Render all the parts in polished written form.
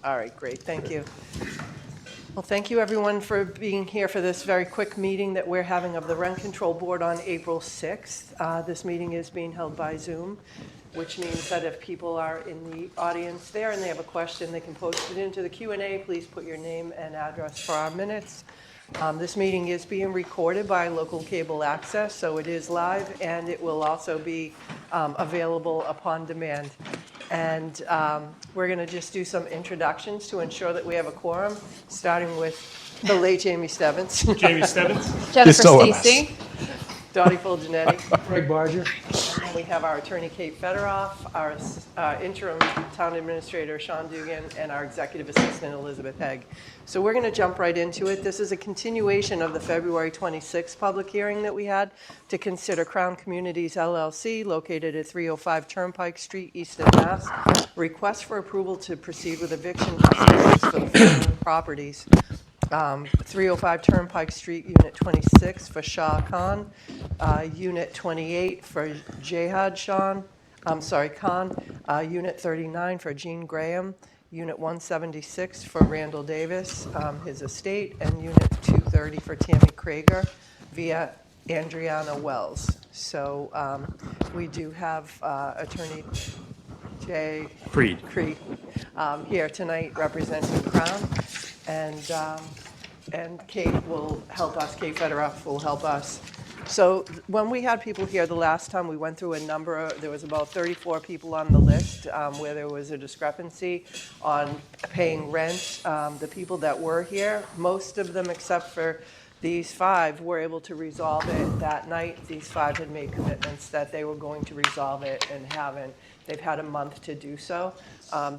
All right, great, thank you. Well, thank you everyone for being here for this very quick meeting that we're having of the Rent Control Board on April 6th. This meeting is being held by Zoom, which means that if people are in the audience there and they have a question, they can post it into the Q&A. Please put your name and address for our minutes. This meeting is being recorded by Local Cable Access, so it is live, and it will also be available upon demand. And we're going to just do some introductions to ensure that we have a quorum, starting with the late Jamie Stebbins. Jamie Stebbins. Jennifer Stacy. Dottie Fulgenetti. Greg Barger. And we have our attorney, Kate Federoff, our interim town administrator, Sean Dugan, and our executive assistant, Elizabeth Hegg. So we're going to jump right into it. This is a continuation of the February 26th public hearing that we had to consider Crown Communities LLC, located at 305 Turnpike Street, Easton, Mass. Request for approval to proceed with eviction proceedings for the following properties. 305 Turnpike Street, Unit 26 for Shah Khan, Unit 28 for Jihad Khan, Unit 39 for Gene Graham, Unit 176 for Randall Davis, his estate, and Unit 230 for Tammy Krager via Andriana Wells. So we do have Attorney Jay Creed. Here tonight representing Crown. And Kate will help us, Kate Federoff will help us. So when we had people here the last time, we went through a number, there was about 34 people on the list where there was a discrepancy on paying rent. The people that were here, most of them except for these 5 were able to resolve it that night. These 5 had made commitments that they were going to resolve it and haven't. They've had a month to do so.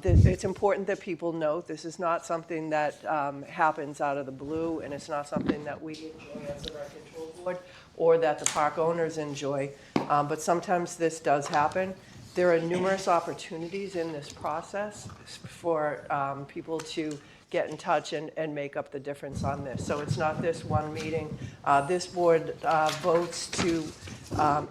It's important that people note this is not something that happens out of the blue, and it's not something that we enjoy as the Rent Control Board or that the park owners enjoy. But sometimes this does happen. There are numerous opportunities in this process for people to get in touch and make up the difference on this. So it's not this one meeting. This board votes to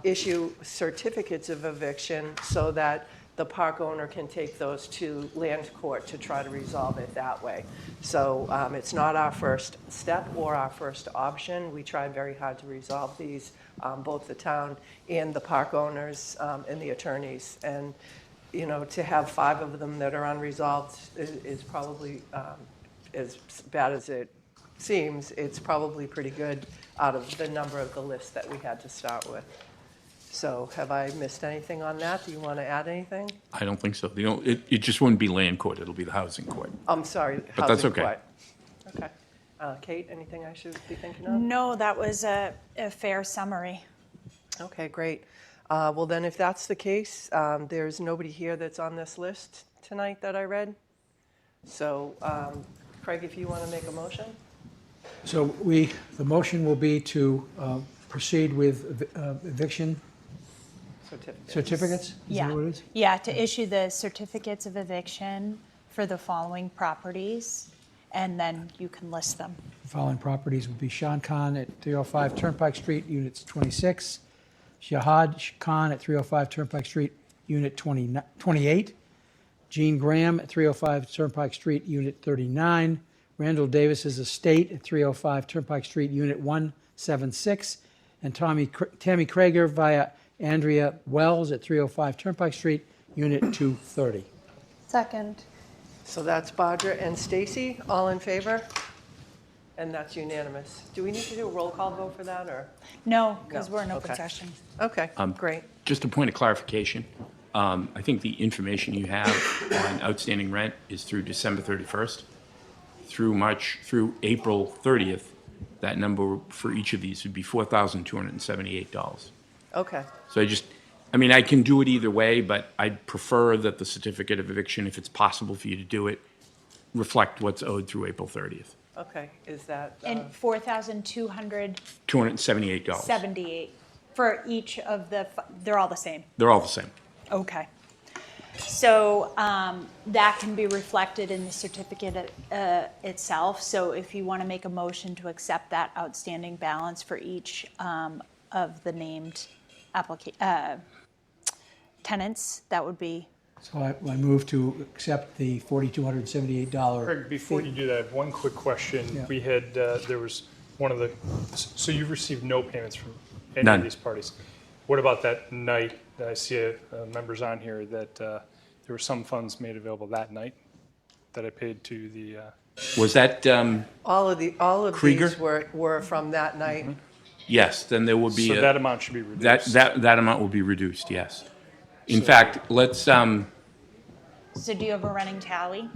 issue certificates of eviction so that the park owner can take those to land court to try to resolve it that way. So it's not our first step or our first option. We try very hard to resolve these, both the town and the park owners and the attorneys. And you know, to have 5 of them that are unresolved is probably, as bad as it seems, it's probably pretty good out of the number of the list that we had to start with. So have I missed anything on that? Do you want to add anything? I don't think so. It just wouldn't be land court. It'll be the housing court. I'm sorry. But that's okay. Court. Okay. Kate, anything I should be thinking of? No, that was a fair summary. Okay, great. Well, then if that's the case, there's nobody here that's on this list tonight that I read. So, Craig, if you want to make a motion? So the motion will be to proceed with eviction certificates? Is Yeah. that what it is? Yeah, to issue the certificates of eviction for the following properties, and then you can list them. The following properties would be Sean Khan at 305 Turnpike Street, Units 26. Shahad Khan at 305 Turnpike Street, Unit 28. Gene Graham at 305 Turnpike Street, Unit 39. Randall Davis's estate at 305 Turnpike Street, Unit 176. And Tammy Krager via Andrea Wells at 305 Turnpike Street, Unit 230. Second. So that's Badra and Stacy, all in favor? And that's unanimous. Do we need to do a roll call vote for that, or? No, because No. we're in open Okay. session. Okay, great. Just a point of clarification. I think the information you have on outstanding rent is through December 31st. Through April 30th, that number for each of these would be $4,278. Okay, So I can do it either way, but I'd prefer that the certificate of eviction, if it's possible for you to do it, reflect what's owed through April 30th. okay, is that? And $4,278 $278. for each of they're all the same. They're all the same. Okay. So that can be reflected in the certificate itself. So if you want to make a motion to accept that outstanding balance for each of the named tenants, that would be So I move to accept the $4,278. Craig, before you do that, I have one quick question. Yeah. We had, there was one of the, so you've received no payments from any None. of these parties. What about that night that I see members on here that there were some funds made available that night that I paid to the, Was that, All of Krieger? these were from that night. yes, then there would be so a. that amount should be reduced. That amount will be reduced, yes. In fact, let's, So do you have a running tally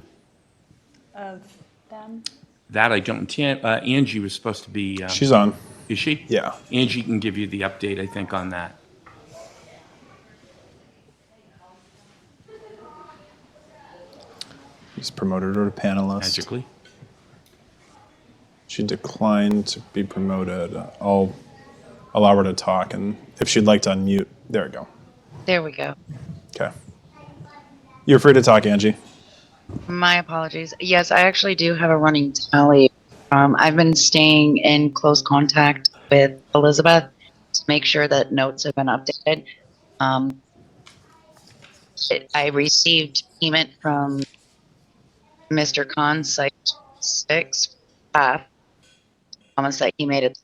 of them? that I don't, Angie was supposed to be, She's on. is she? Yeah. Angie can give you the update, I think, on that. He's promoted her to panelist. Magically. She declined to be promoted. I'll allow her to talk, and if she'd like to unmute, there we go. There we go. Okay. You're free to talk, Angie. My apologies. Yes, I actually do have a running tally. I've been staying in close contact with Elizabeth to make sure that notes have been updated. I received payment from Mr. Khan, Site 6, promise that he made it.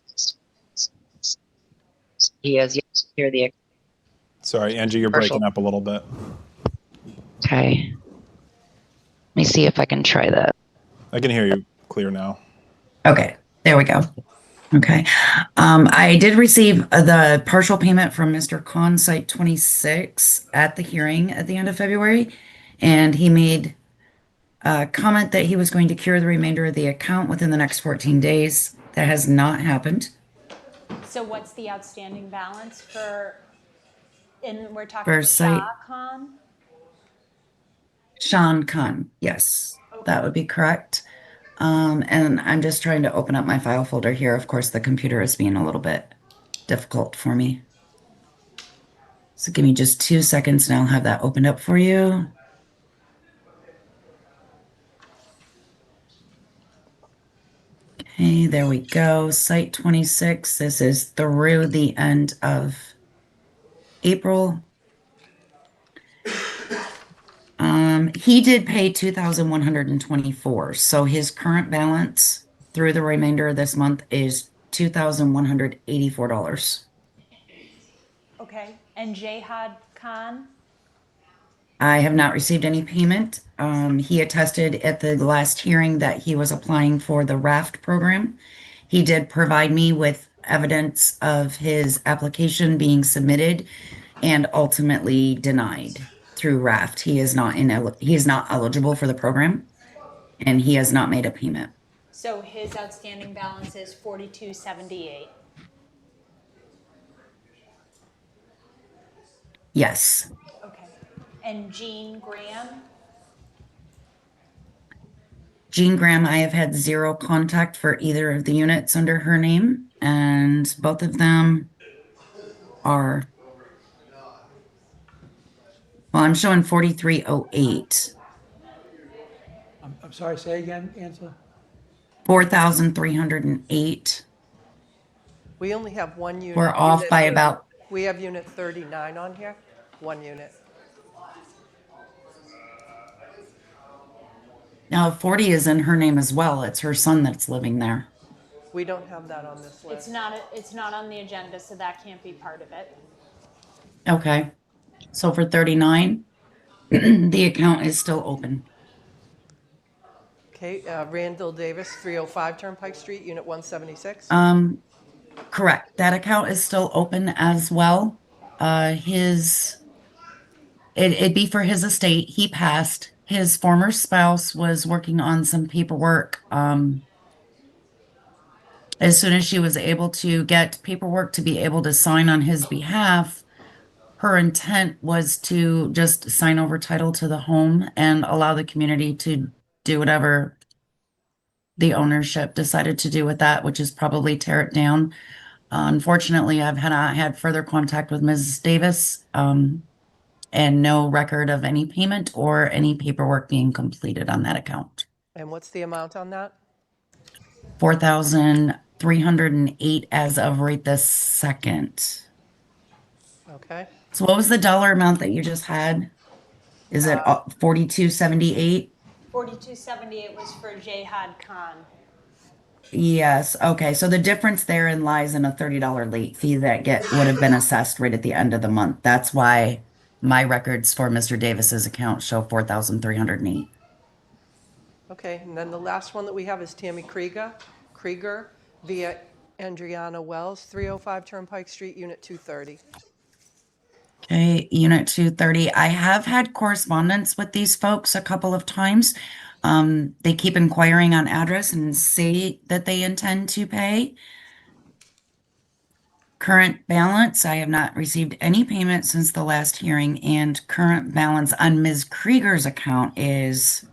He has yet to hear the. Sorry, Angie, you're breaking up a little bit. Okay. Let me see if I can try that. I can hear you clear now. Okay, there we go. Okay. I did receive the partial payment from Mr. Khan, Site 26, at the hearing at the end of February. And he made a comment that he was going to cure the remainder of the account within the next 14 days. That has not happened. So what's the outstanding balance for, and we're talking For site- Shah Khan? Sean Khan, yes, that would be correct. And I'm just trying to open up my file folder here. Of course, the computer is being a little bit difficult for me. So give me just 2 seconds and I'll have that opened up for you. Okay, there we go. Site 26. This is through the end of April. He did pay $2,124. So his current balance through the remainder of this month is $2,184. Okay, and Jihad Khan? I have not received any payment. He attested at the last hearing that he was applying for the RAFT program. He did provide me with evidence of his application being submitted and ultimately denied through RAFT. He is not eligible for the program, and he has not made a payment. So his outstanding balance is 4278. Yes. Okay. And Jean Graham? Jean Graham, I have had zero contact for either of the units under her name, and both of them are. Well, I'm showing 4308, I'm sorry, say again, Angela? 4,308. We only have one unit. We're off by about, We have unit 39 on here, one unit. now 40 is in her name as well. It's her son that's living there. We don't have that on this list. It's not on the agenda, so that can't be part of it. Okay. So for 39, the account is still open. Okay, Randall Davis, 305 Turnpike Street, unit 176. Correct. That account is still open as well. It'd be for his estate. He passed. His former spouse was working on some paperwork. As soon as she was able to get paperwork to be able to sign on his behalf, her intent was to just sign over title to the home and allow the community to do whatever the ownership decided to do with that, which is probably tear it down. Unfortunately, I've had further contact with Mrs. Davis, and no record of any payment or any paperwork being completed on that account. And what's the amount on that? 4,308 as of right this second. Okay. So what was the dollar amount that you just had? Is it 4278? 4278 was for Jihad Khan. Yes, okay, so the difference therein lies in a $30 late fee that would have been assessed right at the end of the month. That's why my records for Mr. Davis's account show 4,308. Okay, and then the last one that we have is Tammy Krieger via Andriana Wells, 305 Turnpike Street, Unit 230. Okay, Unit 230. I have had correspondence with these folks a couple of times. They keep inquiring on address and say that they intend to pay. Current balance, I have not received any payment since the last hearing, and current balance on Ms. Krieger's account is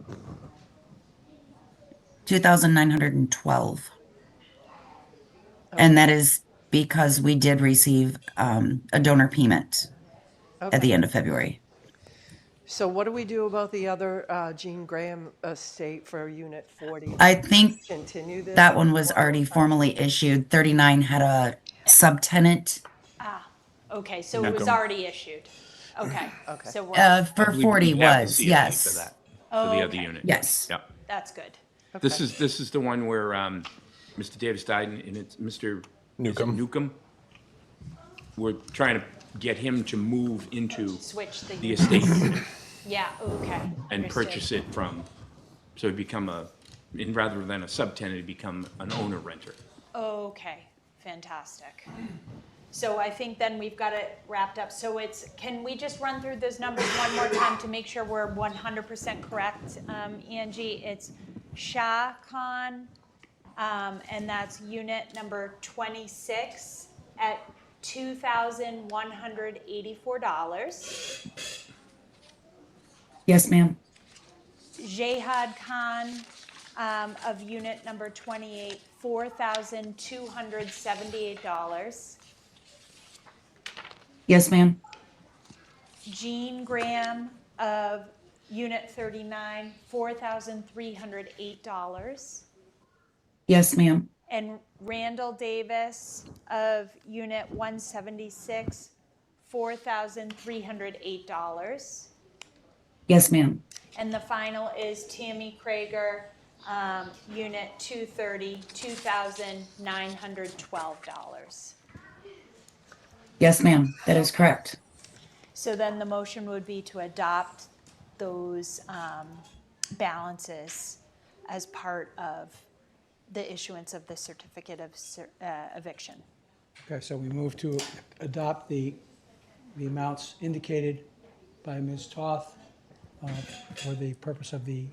2,912. And that is because we did receive a donor payment at the end of February. So what do we do about the other Jean Graham estate for Unit 40? I think Continue this? that one was already formally issued. 39 had a subtenant. Okay, so it was already issued. Okay. Okay. So For I believe 40 we have the was, CFE yes. For that, for the other Okay. unit. Yes. Yeah. that's good. This is the one where Mr. Davis died, and it's Mr. Newcomb. Newcomb. We're trying to get him to move into Switch the the unit. estate Yeah, okay. and Understood. purchase it from, so he'd become and rather than a subtenant, he'd become an owner renter. Okay, fantastic. So I think then we've got it wrapped up. So can we just run through those numbers one more time to make sure we're 100% correct, Angie? It's Shah Khan, and that's unit number 26 at $2,184. Yes, ma'am. Jihad Khan of unit number 28, $4,278. Yes, ma'am. Jean Graham of unit 39, $4,308. Yes, ma'am. And Randall Davis of unit 176, $4,308. Yes, ma'am. And the final is Tammy Krieger, unit 230, $2,912. Yes, ma'am. That is correct. So then the motion would be to adopt those balances as part of the issuance of the certificate of eviction. Okay, so we move to adopt the amounts indicated by Ms. Toth for the purpose of the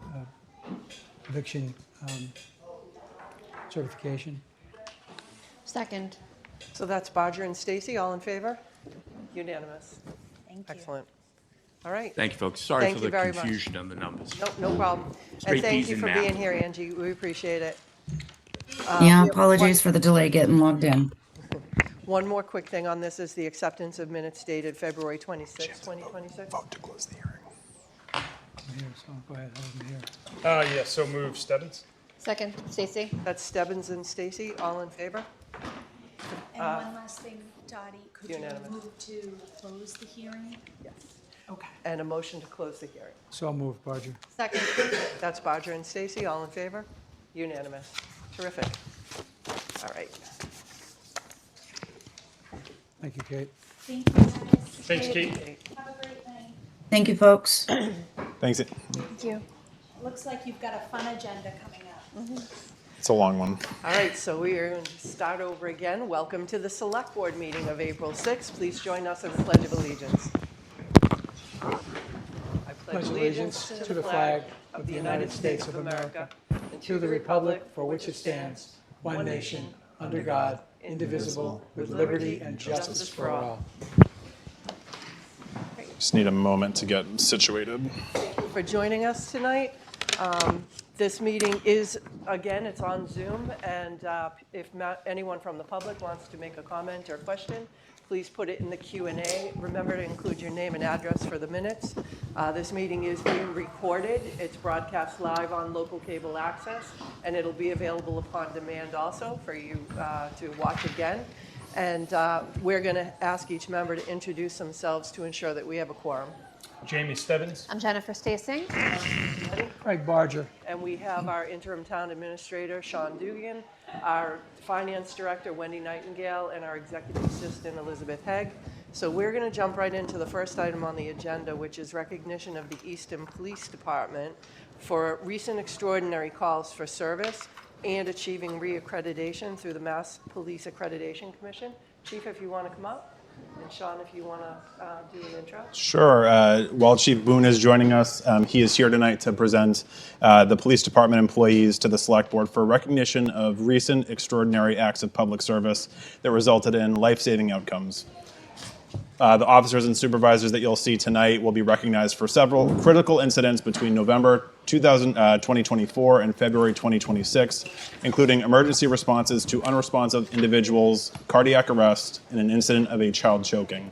eviction certification. Second. So that's Bodger and Stacy, all in favor? Unanimous. Thank you. Excellent. All right. Thank you, folks. Sorry Thank for you the very much. confusion on the numbers. Nope, no problem. And Straight thank Ps you and for math. being here, Angie. We appreciate it. Yeah, apologies for the delay getting logged in. One more quick thing on this is the acceptance of minutes dated February 26, 2026. Vote to close the hearing. Here, so go ahead, I wasn't here. Yeah, so move Stebbins. Second. Stacy. That's Stebbins and Stacy, all in favor? And one last thing, Dottie, could you Unanimous. move to close the hearing? Yes. Okay. And a motion to close the hearing. So moved, Barger. Second. That's Bodger and Stacy, all in favor? Unanimous. Terrific. All right. Thank you, Kate. Thank you, guys. Thanks, Kate. Have a great night. Thank you, folks. Thanks. Thank you. Looks like you've got a fun agenda coming up. It's a long one. All right, so we are going to start over again. Welcome to the Select Board meeting of April 6th. Please join us in the Pledge of Allegiance. I pledge allegiance to the flag of the United States of America and To the republic for which it stands, one nation, under God, indivisible, with liberty and justice for all. Just need a moment to get situated. for joining us tonight. This meeting is, again, it's on Zoom, and if anyone from the public wants to make a comment or question, please put it in the Q&A. Remember to include your name and address for the minutes. This meeting is being recorded. It's broadcast live on local cable access, and it'll be available upon demand also for you to watch again. And we're going to ask each member to introduce themselves to ensure that we have a quorum. Jamie Stebbins. I'm Jennifer Stacy. Craig Barger. And we have our interim town administrator, Sean Dugan, our finance director, Wendy Nightingale, and our executive assistant, Elizabeth Hegg. So we're going to jump right into the first item on the agenda, which is recognition of the Easton Police Department for recent extraordinary calls for service and achieving reaccreditation through the Mass Police Accreditation Commission. Chief, if you want to come up. And Sean, if you want to do an intro. Sure. While Chief Boone is joining us, he is here tonight to present the police department employees to the select board for recognition of recent extraordinary acts of public service that resulted in life-saving outcomes. The officers and supervisors that you'll see tonight will be recognized for several critical incidents between November 2024 and February 2026, including emergency responses to unresponsive individuals, cardiac arrest, and an incident of a child choking.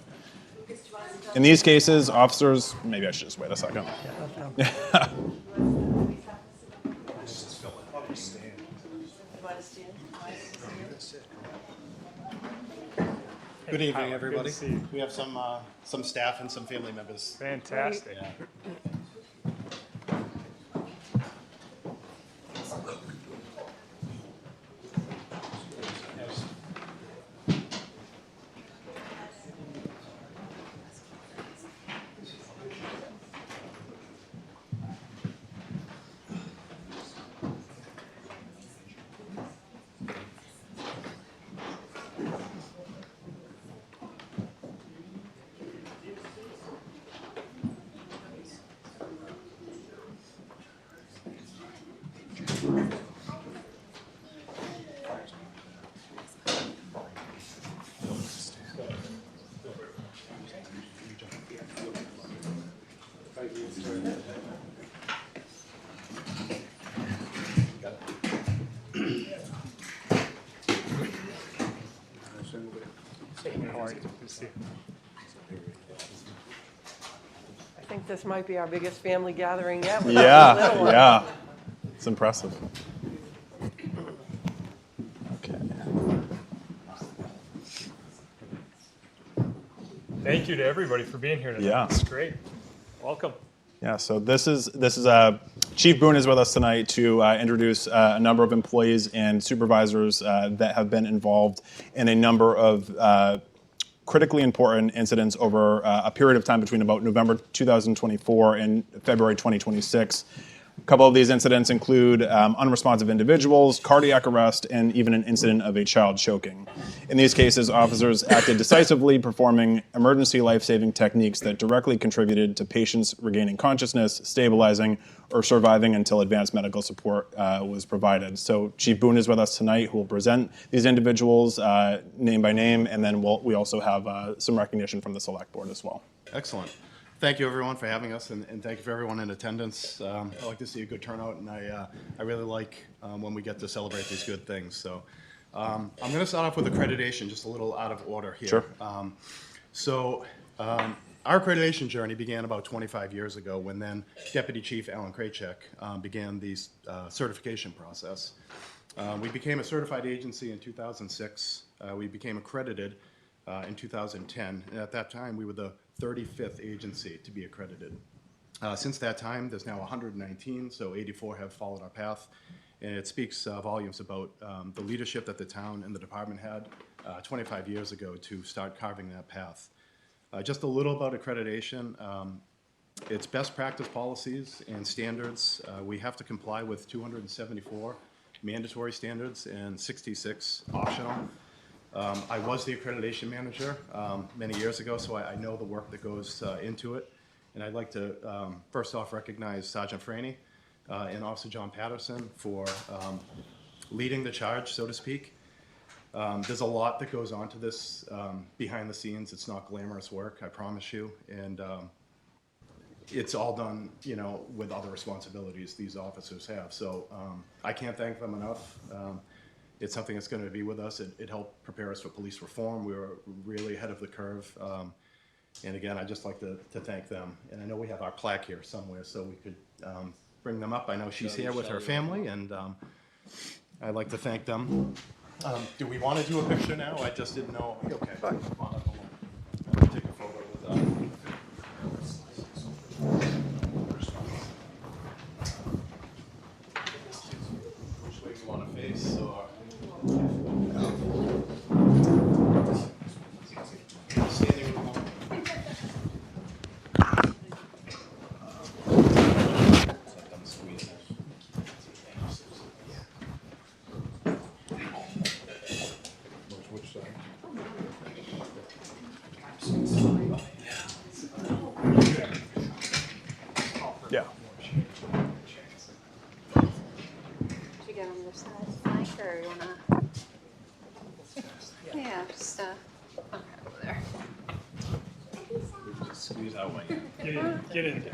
In these cases, officers, maybe I should just wait a second. Good evening, everybody. Good to see you. We have some staff and some family members. Fantastic. Yeah. How are you? Good to see you. I think this might be our biggest family gathering yet. Yeah, yeah. It's impressive. Okay. Thank you to everybody for being here tonight. Yeah. It's great. Welcome. Yeah, so this is Chief Boone is with us tonight to introduce a number of employees and supervisors that have been involved in a number of critically important incidents over a period of time between about November 2024 and February 2026. A couple of these incidents include unresponsive individuals, cardiac arrest, and even an incident of a child choking. In these cases, officers acted decisively, performing emergency life-saving techniques that directly contributed to patients regaining consciousness, stabilizing, or surviving until advanced medical support was provided. So Chief Boone is with us tonight, who will present these individuals name by name, and then we also have some recognition from the Select Board as well. Excellent. Thank you, everyone, for having us, and thank you for everyone in attendance. I like to see a good turnout, and I really like when we get to celebrate these good things. So I'm going to start off with accreditation, just a little out of order here. Sure. Our accreditation journey began about 25 years ago when then Deputy Chief Alan Kraychek began the certification process. We became a certified agency in 2006. We became accredited in 2010, and at that time we were the 35th agency to be accredited. Since that time, there's now 119, so 84 have followed our path, and it speaks volumes about the leadership that the town and the department had 25 years ago to start carving that path. Just a little about accreditation. It's best practice policies and standards. We have to comply with 274 mandatory standards and 66 optional. I was the accreditation manager many years ago, so I know the work that goes into it. And I'd like to first off recognize Sergeant Franny and Officer John Patterson for leading the charge, so to speak. There's a lot that goes on to this behind the scenes. It's not glamorous work, I promise you. And it's all done, with other responsibilities these officers have. So I can't thank them enough. It's something that's going to be with us. It helped prepare us for police reform. We were really ahead of the curve. And again, I'd just like to thank them. And I know we have our plaque here somewhere, so we could bring them up. I know she's here with her family, and I'd like to thank them. Do we want to do a picture now? I just didn't know. Okay. Come on up along. Take a photo with Squeeze that way. Get in, get in.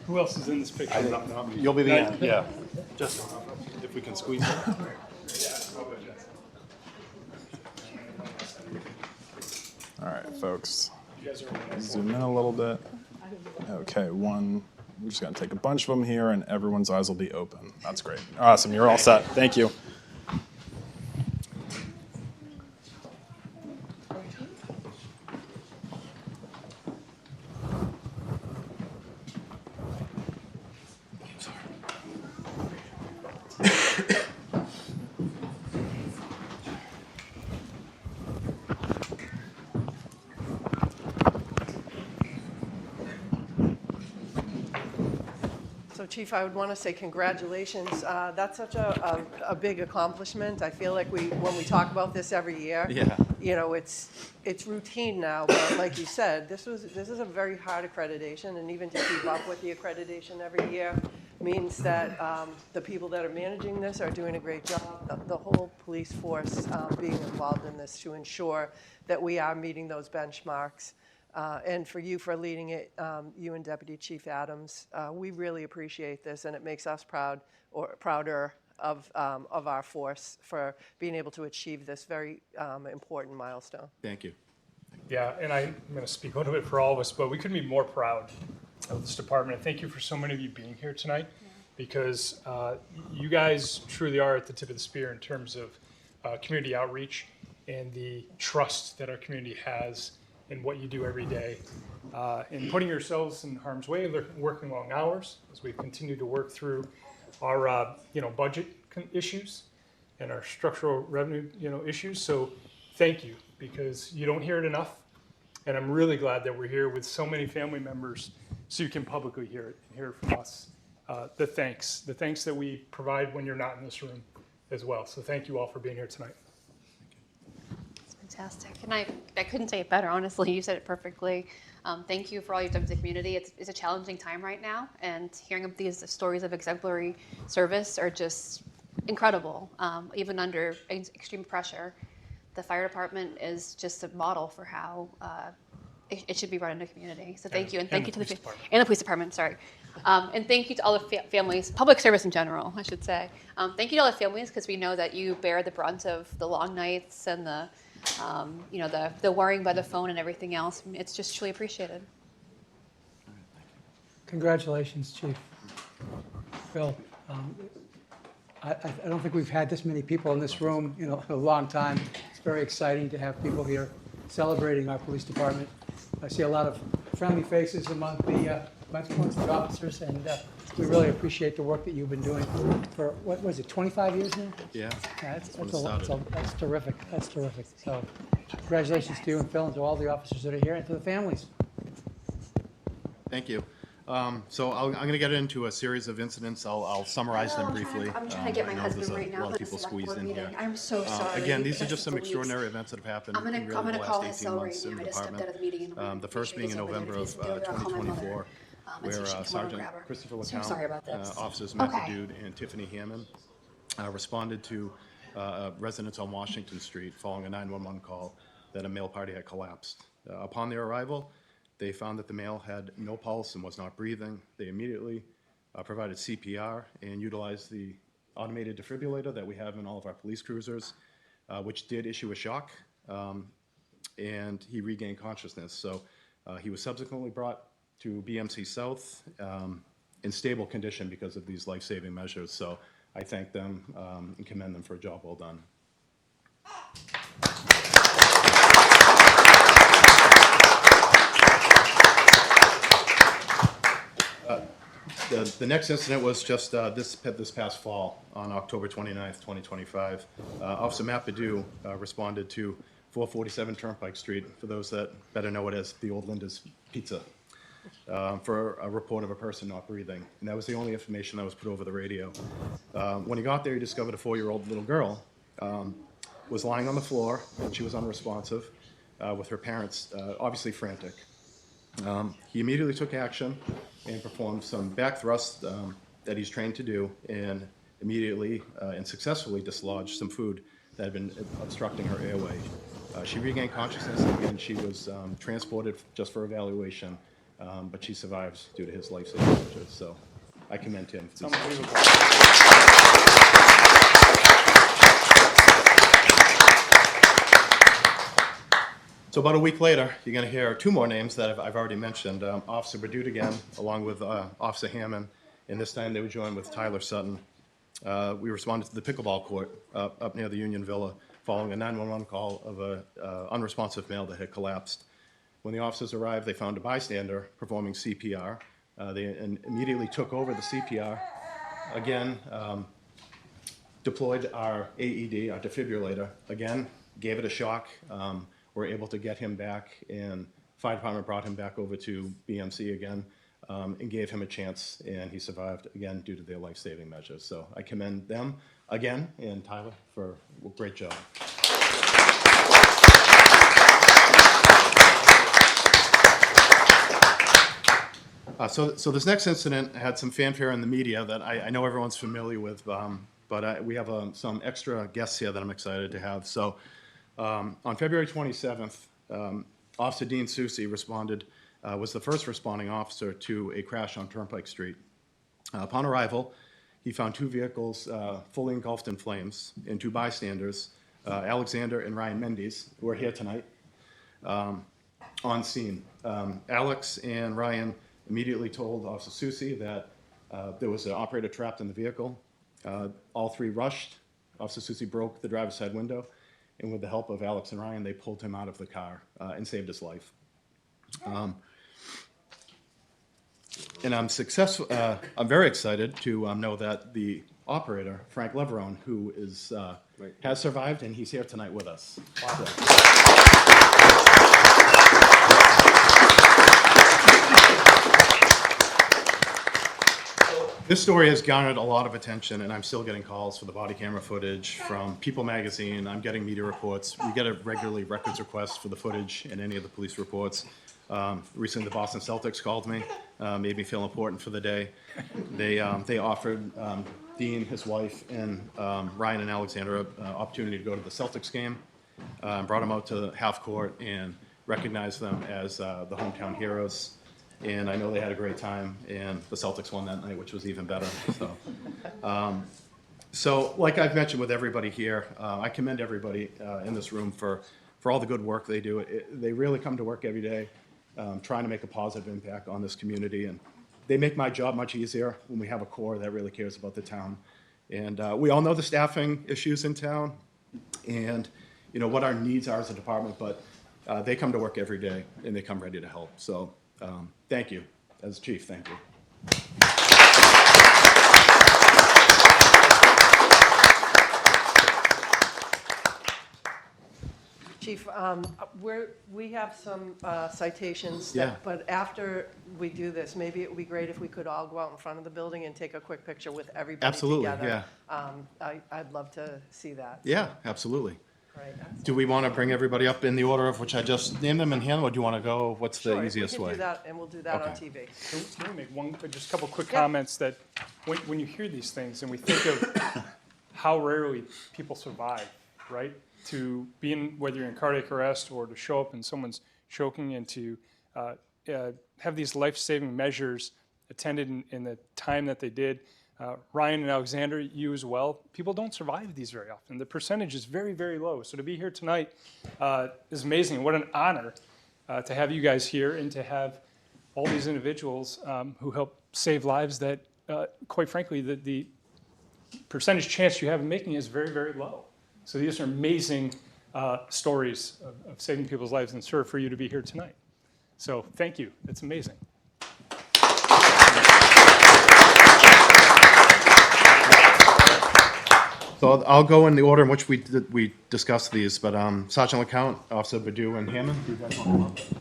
Who else is in this picture? You'll be the end, yeah. Just if we can squeeze it. All right, folks. You guys are Zoom in a little bit. Okay, one. We're just gonna take a bunch of them here, and everyone's eyes will be open. That's great. Awesome. You're all set. Thank you. So Chief, I would want to say congratulations. That's such a big accomplishment. I feel like when we talk about this every year, Yeah. you know, it's routine now, but like you said, this is a very hard accreditation, and even to keep up with the accreditation every year means that the people that are managing this are doing a great job. The whole police force being involved in this to ensure that we are meeting those benchmarks. And for you for leading it, you and Deputy Chief Adams, we really appreciate this, and it makes us proud or prouder of our force for being able to achieve this very important milestone. Thank you. Yeah, and I'm going to speak a little bit for all of us, but we couldn't be more proud of this department. And thank you for so many of you being here tonight, because you guys truly are at the tip of the spear in terms of community outreach and the trust that our community has in what you do every day, in putting yourselves in harm's way, working long hours as we continue to work through our budget issues and our structural revenue issues. So thank you, because you don't hear it enough, and I'm really glad that we're here with so many family members so you can publicly hear it and hear it from us. The thanks that we provide when you're not in this room as well. So thank you all for being here tonight. Fantastic. And I couldn't say it better, honestly. You said it perfectly. Thank you for all you've done for the community. It's a challenging time right now, and hearing of these stories of exemplary service are just incredible, even under extreme pressure. The fire department is just a model for how it should be run in a community. So thank you, and thank you to the police department. Sorry, and thank you to all the families, public service in general, I should say. Thank you to all the families, because we know that you bear the brunt of the long nights and the worrying by the phone and everything else. It's just truly appreciated. Congratulations, Chief. Phil, I don't think we've had this many people in this room in a long time. It's very exciting to have people here celebrating our police department. I see a lot of friendly faces among the officers, and we really appreciate the work that you've been doing for, what was it, 25 years now? Yeah. That's terrific. That's terrific. So congratulations to you and Phil, and to all the officers that are here, and to the families. Thank you. So I'm going to get into a series of incidents. I'll summarize them briefly. I'm trying to get my I know husband there's right now. a lot of people squeezed in here. I'm so sorry. Again, these are because just some it's a extraordinary events that have happened I'm in really gonna the call last his 18 cell right months in now. the I just stepped out of department. the meeting. And The first being in over there. November of If he's there, I'll call my mother. 2024, And see if where she can come over and Sergeant grab her. Christopher So sorry about LeCount, this. Officers Matthew Okay. Dude and Tiffany Hammond responded to residents on Washington Street following a 911 call that a male party had collapsed. Upon their arrival, they found that the male had no pulse and was not breathing. They immediately provided CPR and utilized the automated defibrillator that we have in all of our police cruisers, which did issue a shock, and he regained consciousness. So he was subsequently brought to BMC South in stable condition because of these life-saving measures. So I thank them and commend them for a job well done. The next incident was just this past fall on October 29th, 2025. Officer Matt Badu responded to 447 Turnpike Street, for those that better know it as the old Linda's Pizza, for a report of a person not breathing. And that was the only information that was put over the radio. When he got there, he discovered a 4-year-old little girl was lying on the floor, and she was unresponsive, with her parents obviously frantic. He immediately took action and performed some back thrusts that he's trained to do, and immediately and successfully dislodged some food that had been obstructing her airway. She regained consciousness, and she was transported just for evaluation, but she survives due to his life-saving measures. So I commend him. It's unbelievable. So about a week later, you're going to hear two more names that I've already mentioned. Officer Badute again, along with Officer Hammond, and this time they were joined with Tyler Sutton. We responded to the pickleball court up near the Union Villa following a 911 call of an unresponsive male that had collapsed. When the officers arrived, they found a bystander performing CPR. They immediately took over the CPR. Again, deployed our AED, our defibrillator. Again, gave it a shock. Were able to get him back, and fire department brought him back over to BMC again, and gave him a chance, and he survived again due to their life-saving measures. So I commend them again, and Tyler for a great job. So this next incident had some fanfare in the media that I know everyone's familiar with, but we have some extra guests here that I'm excited to have. So on February 27th, Officer Dean Soucy was the first responding officer to a crash on Turnpike Street. Upon arrival, he found two vehicles fully engulfed in flames and two bystanders, Alexander and Ryan Mendes, who are here tonight, on scene. Alex and Ryan immediately told Officer Soucy that there was an operator trapped in the vehicle. All three rushed. Officer Soucy broke the driver's side window, and with the help of Alex and Ryan, they pulled him out of the car and saved his life. And I'm very excited to know that the operator, Frank Leverone, who has survived, and he's here tonight with us. This story has garnered a lot of attention, and I'm still getting calls for the body camera footage from People Magazine. I'm getting media reports. We get regularly records requests for the footage in any of the police reports. Recently, the Boston Celtics called me, made me feel important for the day. They offered Dean, his wife, and Ryan and Alexander an opportunity to go to the Celtics game. Brought them out to half court and recognized them as the hometown heroes. And I know they had a great time, and the Celtics won that night, which was even better. So like I've mentioned with everybody here, I commend everybody in this room for all the good work they do. They really come to work every day trying to make a positive impact on this community, and they make my job much easier when we have a core that really cares about the town. And we all know the staffing issues in town and what our needs are as a department, but they come to work every day, and they come ready to help. So thank you. As chief, thank you. Chief, we have some citations, Yeah. but after we do this, maybe it would be great if we could all go out in front of the building and take a quick picture with everybody Absolutely, together. I'd love to see that. Yeah, absolutely. Right. Do we want to bring everybody up in the order of which I just named them in hand, or do you want to go? What's the Sure, easiest we way? can do that, and we'll do that on Okay. TV. Can we make just a couple quick Yeah. comments that when you hear these things and we think of how rarely people survive, right? To be in, whether you're in cardiac arrest or to show up and someone's choking, and to have these life-saving measures attended in the time that they did. Ryan and Alexander, you as well. People don't survive these very often. The percentage is very, very low. So to be here tonight is amazing. What an honor to have you guys here and to have all these individuals who help save lives that, quite frankly, the percentage chance you have of making is very, very low. So these are amazing stories of saving people's lives, and sure for you to be here tonight. So thank you. It's amazing. So I'll go in the order in which we discussed these, but Sergeant LeCount, Officer Badu, and Hammond, do you guys want to come up?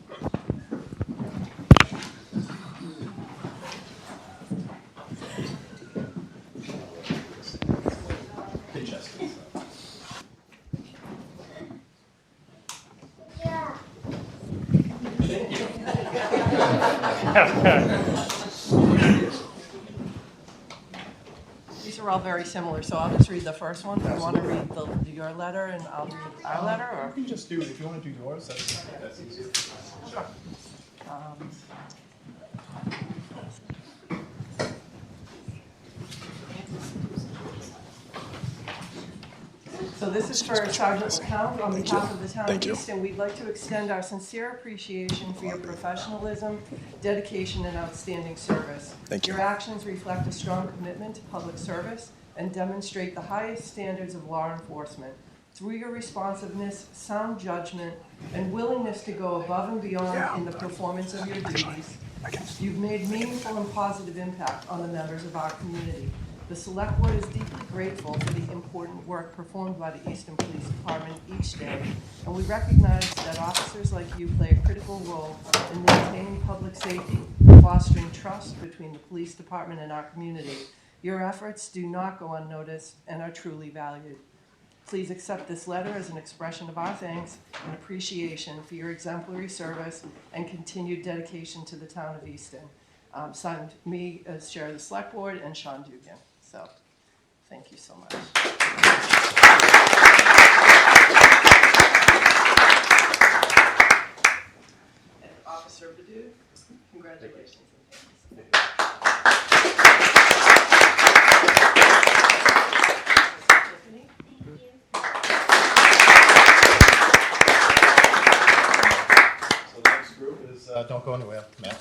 These are are all very similar, so I'll just read the first one. Do you want to read your letter and I'll read our letter, or? You can just do, if you want to do yours, that's easier. Sure. So this is for Sergeant LeCount. On behalf of the Town of Easton, we'd like to extend our sincere appreciation for your professionalism, dedication, and outstanding service. Thank you. Your actions reflect a strong commitment to public service and demonstrate the highest standards of law enforcement. Through your responsiveness, sound judgment, and willingness to go above and beyond in the performance of your duties, you've made meaningful and positive impact on the members of our community. The Select Board is deeply grateful for the important work performed by the Easton Police Department each day, and we recognize that officers like you play a critical role in maintaining public safety, fostering trust between the police department and our community. Your efforts do not go unnoticed and are truly valued. Please accept this letter as an expression of our thanks and appreciation for your exemplary service and continued dedication to the Town of Easton. Signed, me as Chair of the Select Board, and Sean Dugan. So, thank you so much. And Officer Badoo, congratulations. And thanks. Tiffany? So the next group is, don't go anywhere, Matt.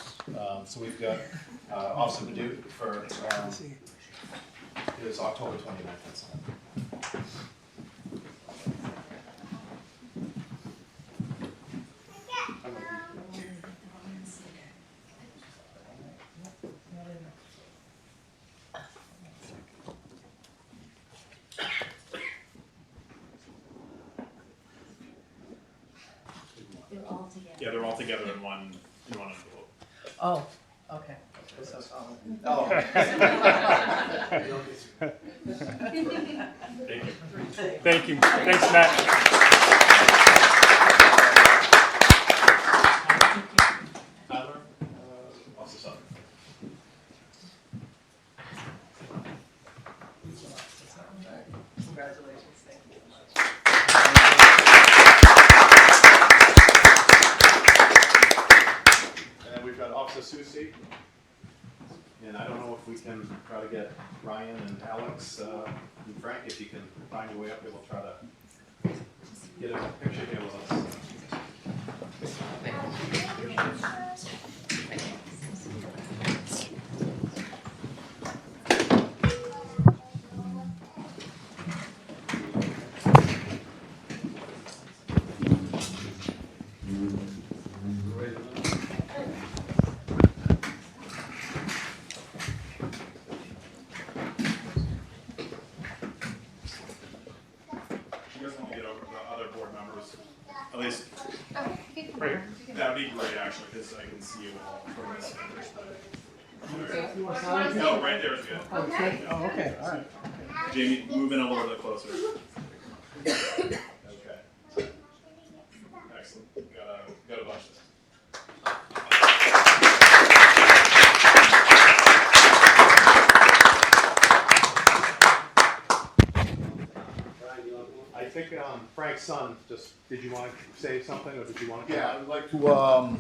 So we've got Officer Badoo for, it is October 29th. That's all. Yeah, they're all together in one envelope. Oh, okay. So, Oh. Thank you. Thanks, Matt. Tyler, Officer Sutton. congratulations, thank you. And then we've got Officer Susie. And I don't know if we can try to get Ryan and Alex and Frank, if you can find your way up here, we'll try to get a picture here with us. You guys want to get over the other board members? At least, Great. that would be great, actually, because I can see you all from this. No, right there is good. Oh, okay, all right. Jamie, move in a little bit closer. Okay. Excellent. Got a bunch of this. I think Frank's son, did you want to say something, or did you want to? Yeah, I would like to,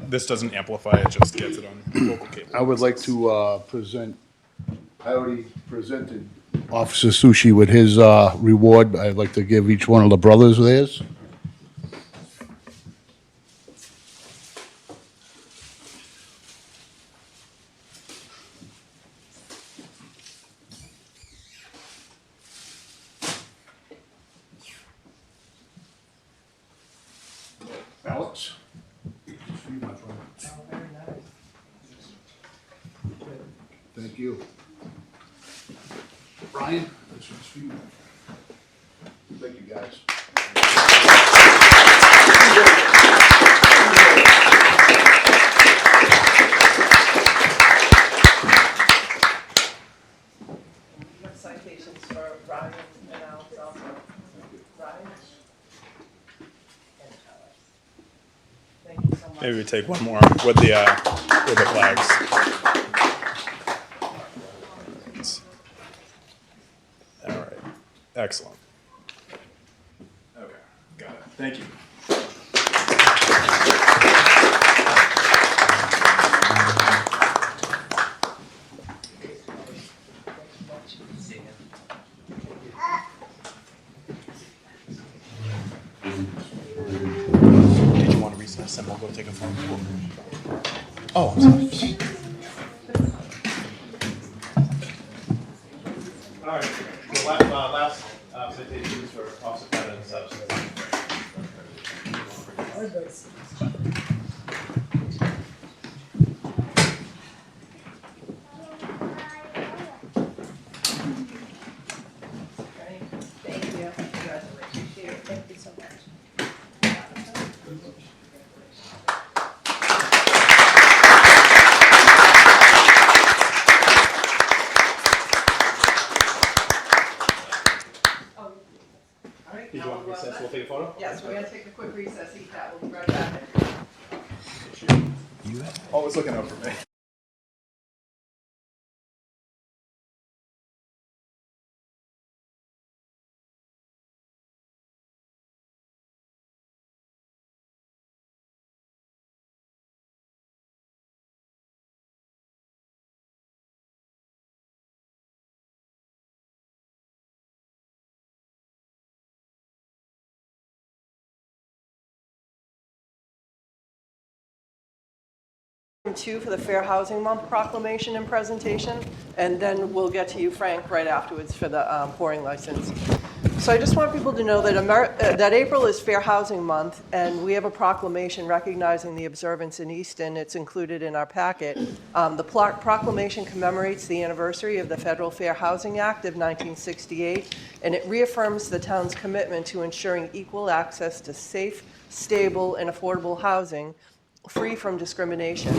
This doesn't amplify, it just gets it on local cable. I would like to present, I already presented Officer Sushi with his reward. I'd like to give each one of the brothers theirs. Alex? Thank you. Brian? This one's for you. Thank you, guys. You have citations for Ryan and Alex also. Ryan? And Alex. Thank you so much. Maybe we take one more with the flags. Excellent. Okay, got it. Thank you. Did you want to recess and we'll go take a phone? Oh, I'm sorry. All right. The last citations for Officer Pettit and such. Thank you. Congratulations. Thank you so much. All right, Did you want to recess? We'll take a photo? Yes, we're gonna take a quick recess, ECAT, we'll be right back. Always looking out for me. Two for the Fair Housing Month proclamation and presentation, and then we'll get to you, Frank, right afterwards for the pouring license. So I just want people to know that that April is Fair Housing Month, and we have a proclamation recognizing the observance in Easton. It's included in our packet. The proclamation commemorates the anniversary of the Federal Fair Housing Act of 1968, and it reaffirms the town's commitment to ensuring equal access to safe, stable, and affordable housing free from discrimination.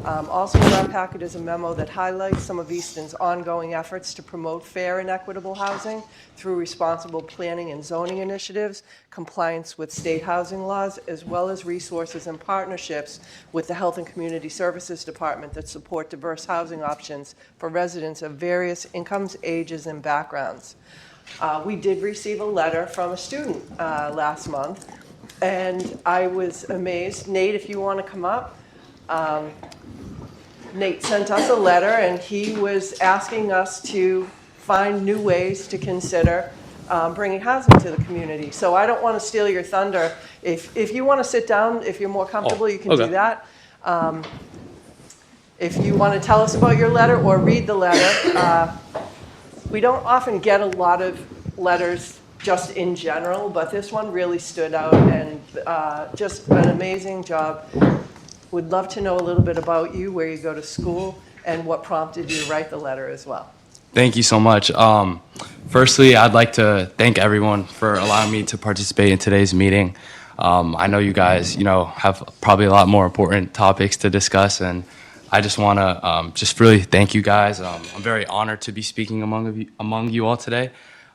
Also in our packet is a memo that highlights some of Easton's ongoing efforts to promote fair and equitable housing through responsible planning and zoning initiatives, compliance with state housing laws, as well as resources and partnerships with the Health and Community Services Department that support diverse housing options for residents of various incomes, ages, and backgrounds. We did receive a letter from a student last month, and I was amazed. Nate, if you want to come up. Nate sent us a letter, and he was asking us to find new ways to consider bringing housing to the community. So I don't want to steal your thunder. If you want to sit down, if you're more comfortable, you can do that. If you want to tell us about your letter or read the letter, we don't often get a lot of letters just in general, but this one really stood out, and just an amazing job. Would love to know a little bit about you, where you go to school, and what prompted you to write the letter as well. Thank you so much. Firstly, I'd like to thank everyone for allowing me to participate in today's meeting. I know you guys, have probably a lot more important topics to discuss, and I just want to just really thank you guys. I'm very honored to be speaking among you all today.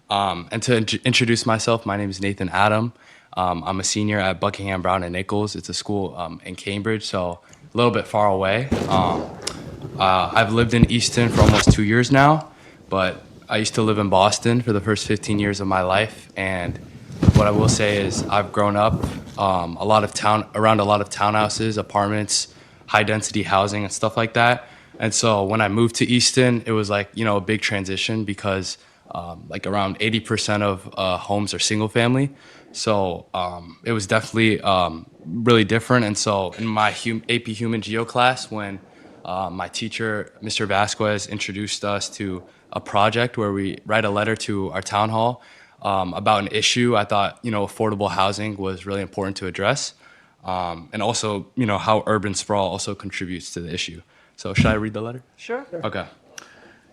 And to introduce myself, my name is Nathan Adam. I'm a senior at Buckingham Brown and Nichols. It's a school in Cambridge, so a little bit far away. I've lived in Easton for almost 2 years now, but I used to live in Boston for the first 15 years of my life. And what I will say is I've grown up around a lot of townhouses, apartments, high-density housing, and stuff like that. And so when I moved to Easton, it was like, a big transition because like around 80% of homes are single family. So it was definitely really different. And so in my AP Human Geo class, when my teacher, Mr. Vasquez, introduced us to a project where we write a letter to our town hall about an issue, I thought, affordable housing was really important to address. And also, how urban sprawl also contributes to the issue. So should I read the letter? Sure. Okay.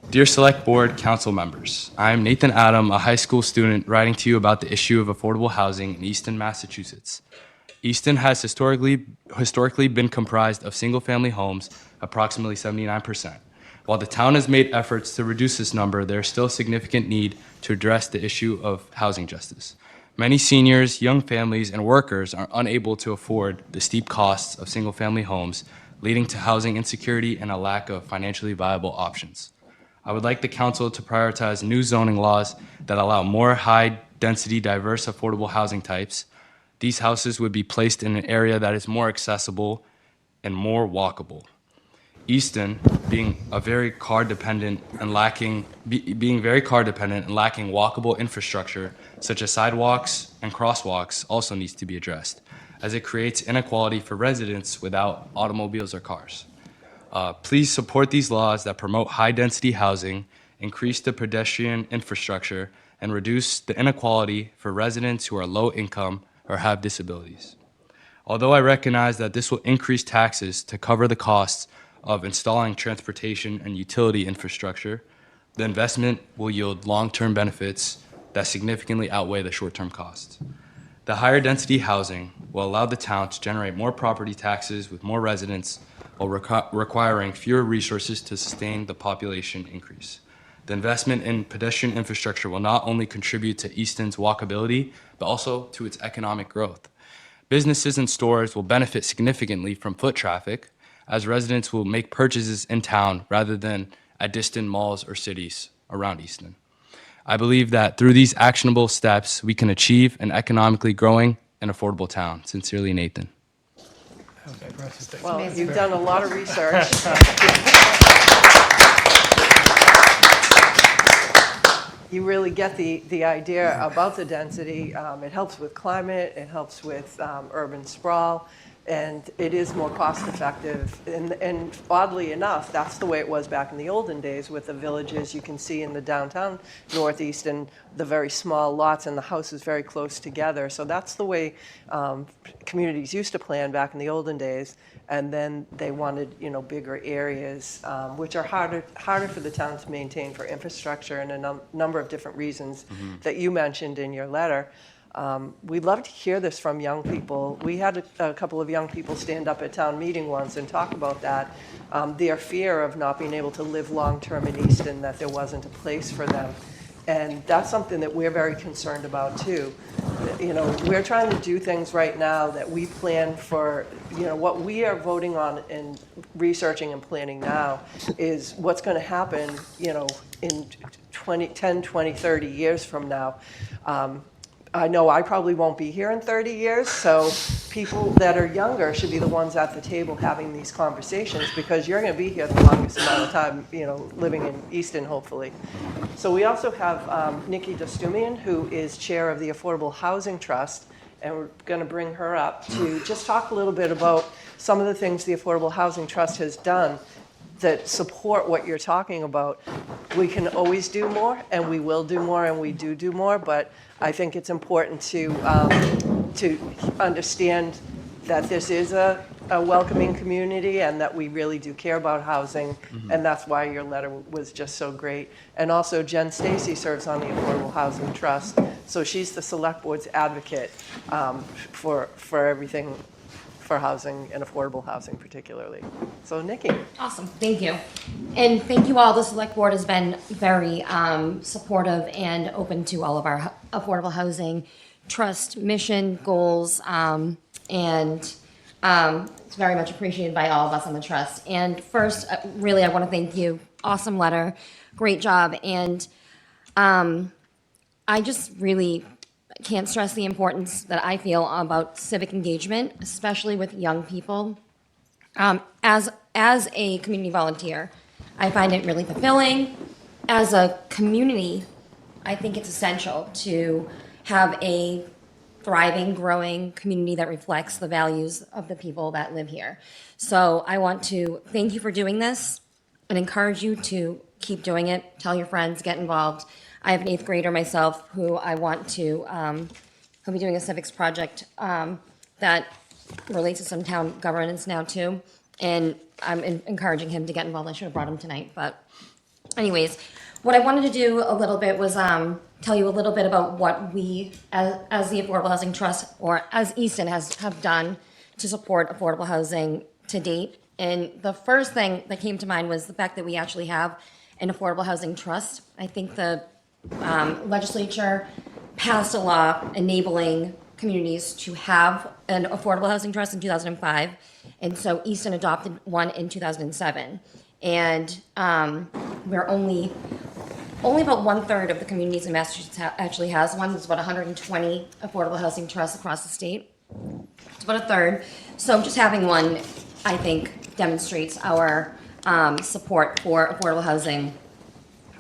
Dear Select Board Council members, I am Nathan Adam, a high school student writing to you about the issue of affordable housing in Easton, Massachusetts. Easton has historically been comprised of single-family homes, approximately 79%. While the town has made efforts to reduce this number, there is still significant need to address the issue of housing justice. Many seniors, young families, and workers are unable to afford the steep costs of single-family homes, leading to housing insecurity and a lack of financially viable options. I would like the council to prioritize new zoning laws that allow more high-density, diverse, affordable housing types. These houses would be placed in an area that is more accessible and more walkable. Easton, being very car dependent and lacking walkable infrastructure such as sidewalks and crosswalks, also needs to be addressed, as it creates inequality for residents without automobiles or cars. Please support these laws that promote high-density housing, increase the pedestrian infrastructure, and reduce the inequality for residents who are low income or have disabilities. Although I recognize that this will increase taxes to cover the costs of installing transportation and utility infrastructure, the investment will yield long-term benefits that significantly outweigh the short-term costs. The higher density housing will allow the town to generate more property taxes with more residents while requiring fewer resources to sustain the population increase. The investment in pedestrian infrastructure will not only contribute to Easton's walkability, but also to its economic growth. Businesses and stores will benefit significantly from foot traffic, as residents will make purchases in town rather than at distant malls or cities around Easton. I believe that through these actionable steps, we can achieve an economically growing and affordable town. Sincerely, Nathan. Well, you've done a lot of research. You really get the idea about the density. It helps with climate, it helps with urban sprawl, and it is more cost effective. And oddly enough, that's the way it was back in the olden days with the villages. You can see in the downtown Northeast and the very small lots and the houses very close together. So that's the way communities used to plan back in the olden days. And then they wanted, bigger areas, which are harder for the town to maintain for infrastructure and a number of different reasons that you mentioned in your letter. We'd love to hear this from young people. We had a couple of young people stand up at town meeting once and talk about that, their fear of not being able to live long-term in Easton, that there wasn't a place for them. And that's something that we're very concerned about too. We're trying to do things right now that we plan for, what we are voting on and researching and planning now is what's going to happen, in 10, 20, 30 years from now. I know I probably won't be here in 30 years, so people that are younger should be the ones at the table having these conversations because you're going to be here the longest amount of time, living in Easton, hopefully. So we also have Nikki Dostumian, who is chair of the Affordable Housing Trust, and we're going to bring her up to just talk a little bit about some of the things the Affordable Housing Trust has done that support what you're talking about. We can always do more, and we will do more, and we do more, but I think it's important to understand that this is a welcoming community and that we really do care about housing, and that's why your letter was just so great. And also, Jen Stacy serves on the Affordable Housing Trust, so she's the Select Board's advocate for everything for housing and affordable housing particularly. So Nikki. Awesome, thank you. And thank you all. The Select Board has been very supportive and open to all of our Affordable Housing Trust mission, goals, and it's very much appreciated by all of us on the Trust. And first, really, I want to thank you. Awesome letter, great job. And I just really can't stress the importance that I feel about civic engagement, especially with young people. As a community volunteer, I find it really fulfilling. As a community, I think it's essential to have a thriving, growing community that reflects the values of the people that live here. So I want to thank you for doing this and encourage you to keep doing it. Tell your friends, get involved. I have an 8th grader myself who I want to, he'll be doing a civics project that relates to some town governance now too. And I'm encouraging him to get involved. I should have brought him tonight, but anyways, what I wanted to do a little bit was tell you a little bit about what we, as the Affordable Housing Trust, or as Easton have done to support affordable housing to date. And the first thing that came to mind was the fact that we actually have an Affordable Housing Trust. I think the legislature passed a law enabling communities to have an affordable housing trust in 2005, and so Easton adopted one in 2007. And we're only about 1/3 of the communities in Massachusetts actually has one. There's about 120 affordable housing trusts across the state. It's about 1/3. So just having one, I think, demonstrates our support for affordable housing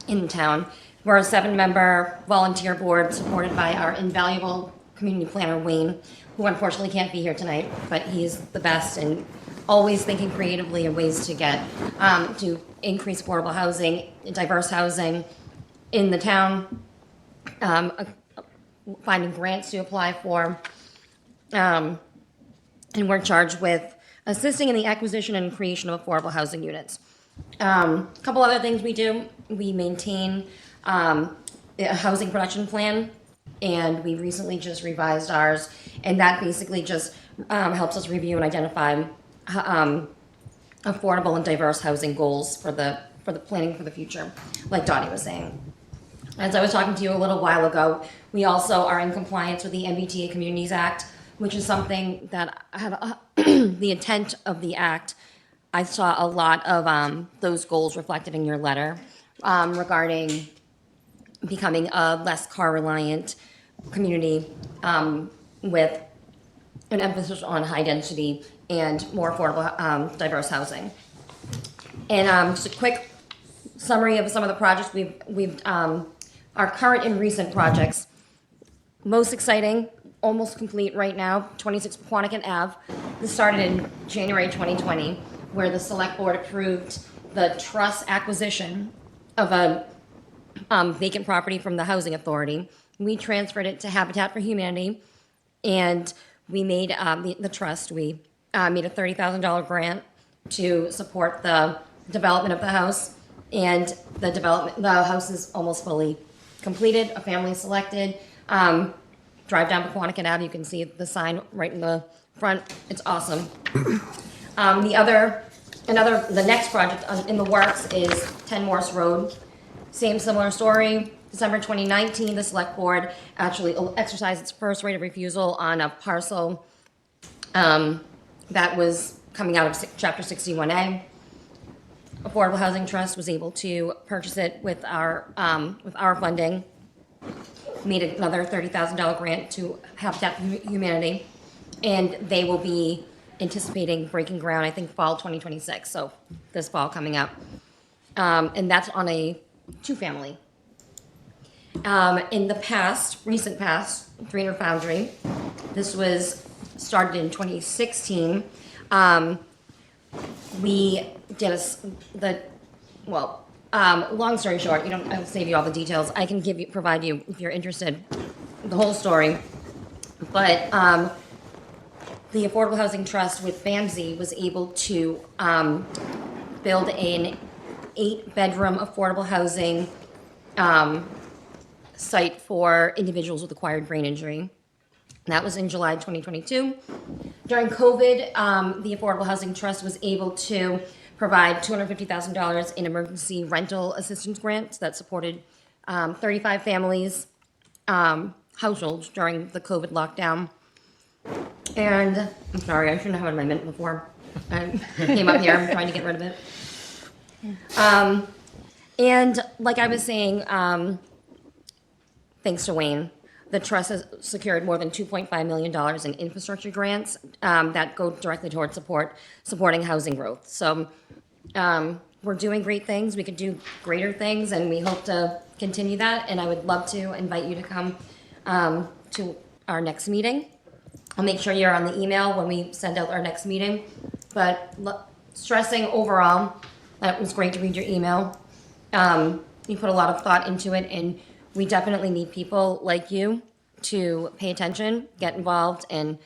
in town. We're a 7-member volunteer board supported by our invaluable community planner, Wayne, who unfortunately can't be here tonight, but he's the best and always thinking creatively of ways to get to increase affordable housing, diverse housing in the town, finding grants to apply for. And we're charged with assisting in the acquisition and creation of affordable housing units. A couple other things we do. We maintain a housing production plan, and we recently just revised ours, and that basically just helps us review and identify affordable and diverse housing goals for the planning for the future, like Dottie was saying. As I was talking to you a little while ago, we also are in compliance with the MBTA Communities Act, which is something that I have the intent of the act. I saw a lot of those goals reflected in your letter regarding becoming a less car-reliant community with an emphasis on high density and more affordable, diverse housing. And just a quick summary of some of the projects we've our current and recent projects. Most exciting, almost complete right now, 26 Quanticut Ave. This started in January 2020, where the select board approved the trust acquisition of a vacant property from the housing authority. We transferred it to Habitat for Humanity, and we made the trust. We made a $30,000 grant to support the development of the house, and the house is almost fully completed. A family selected. Drive down Quanticut Ave, you can see the sign right in the front. It's awesome. The next project in the works is 10 Morse Road. Same similar story. December 2019, the select board actually exercised its first right of refusal on a parcel that was coming out of Chapter 61A. Affordable Housing Trust was able to purchase it with our funding. Made another $30,000 grant to Habitat for Humanity, and they will be anticipating breaking ground, I think, fall 2026, so this fall coming up. And that's on a 2-family. In the recent past, 300 Foundry, this was started in 2016. We did long story short, I'll save you all the details. I can provide you, if you're interested, the whole story. But the Affordable Housing Trust with BAMSI was able to build an 8-bedroom affordable housing site for individuals with acquired brain injury. That was in July 2022. During COVID, the Affordable Housing Trust was able to provide $250,000 in emergency rental assistance grants that supported 35 families, households during the COVID lockdown. And I'm sorry, I shouldn't have had my mint before. I came up here, I'm trying to get rid of it. And like I was saying, thanks to Wayne, the trust has secured more than $2.5 million in infrastructure grants that go directly towards supporting housing growth. So we're doing great things. We could do greater things, and we hope to continue that. And I would love to invite you to come to our next meeting. I'll make sure you're on the email when we send out our next meeting. But stressing overall, that was great to read your email. You put a lot of thought into it, and we definitely need people like you to pay attention, get involved, and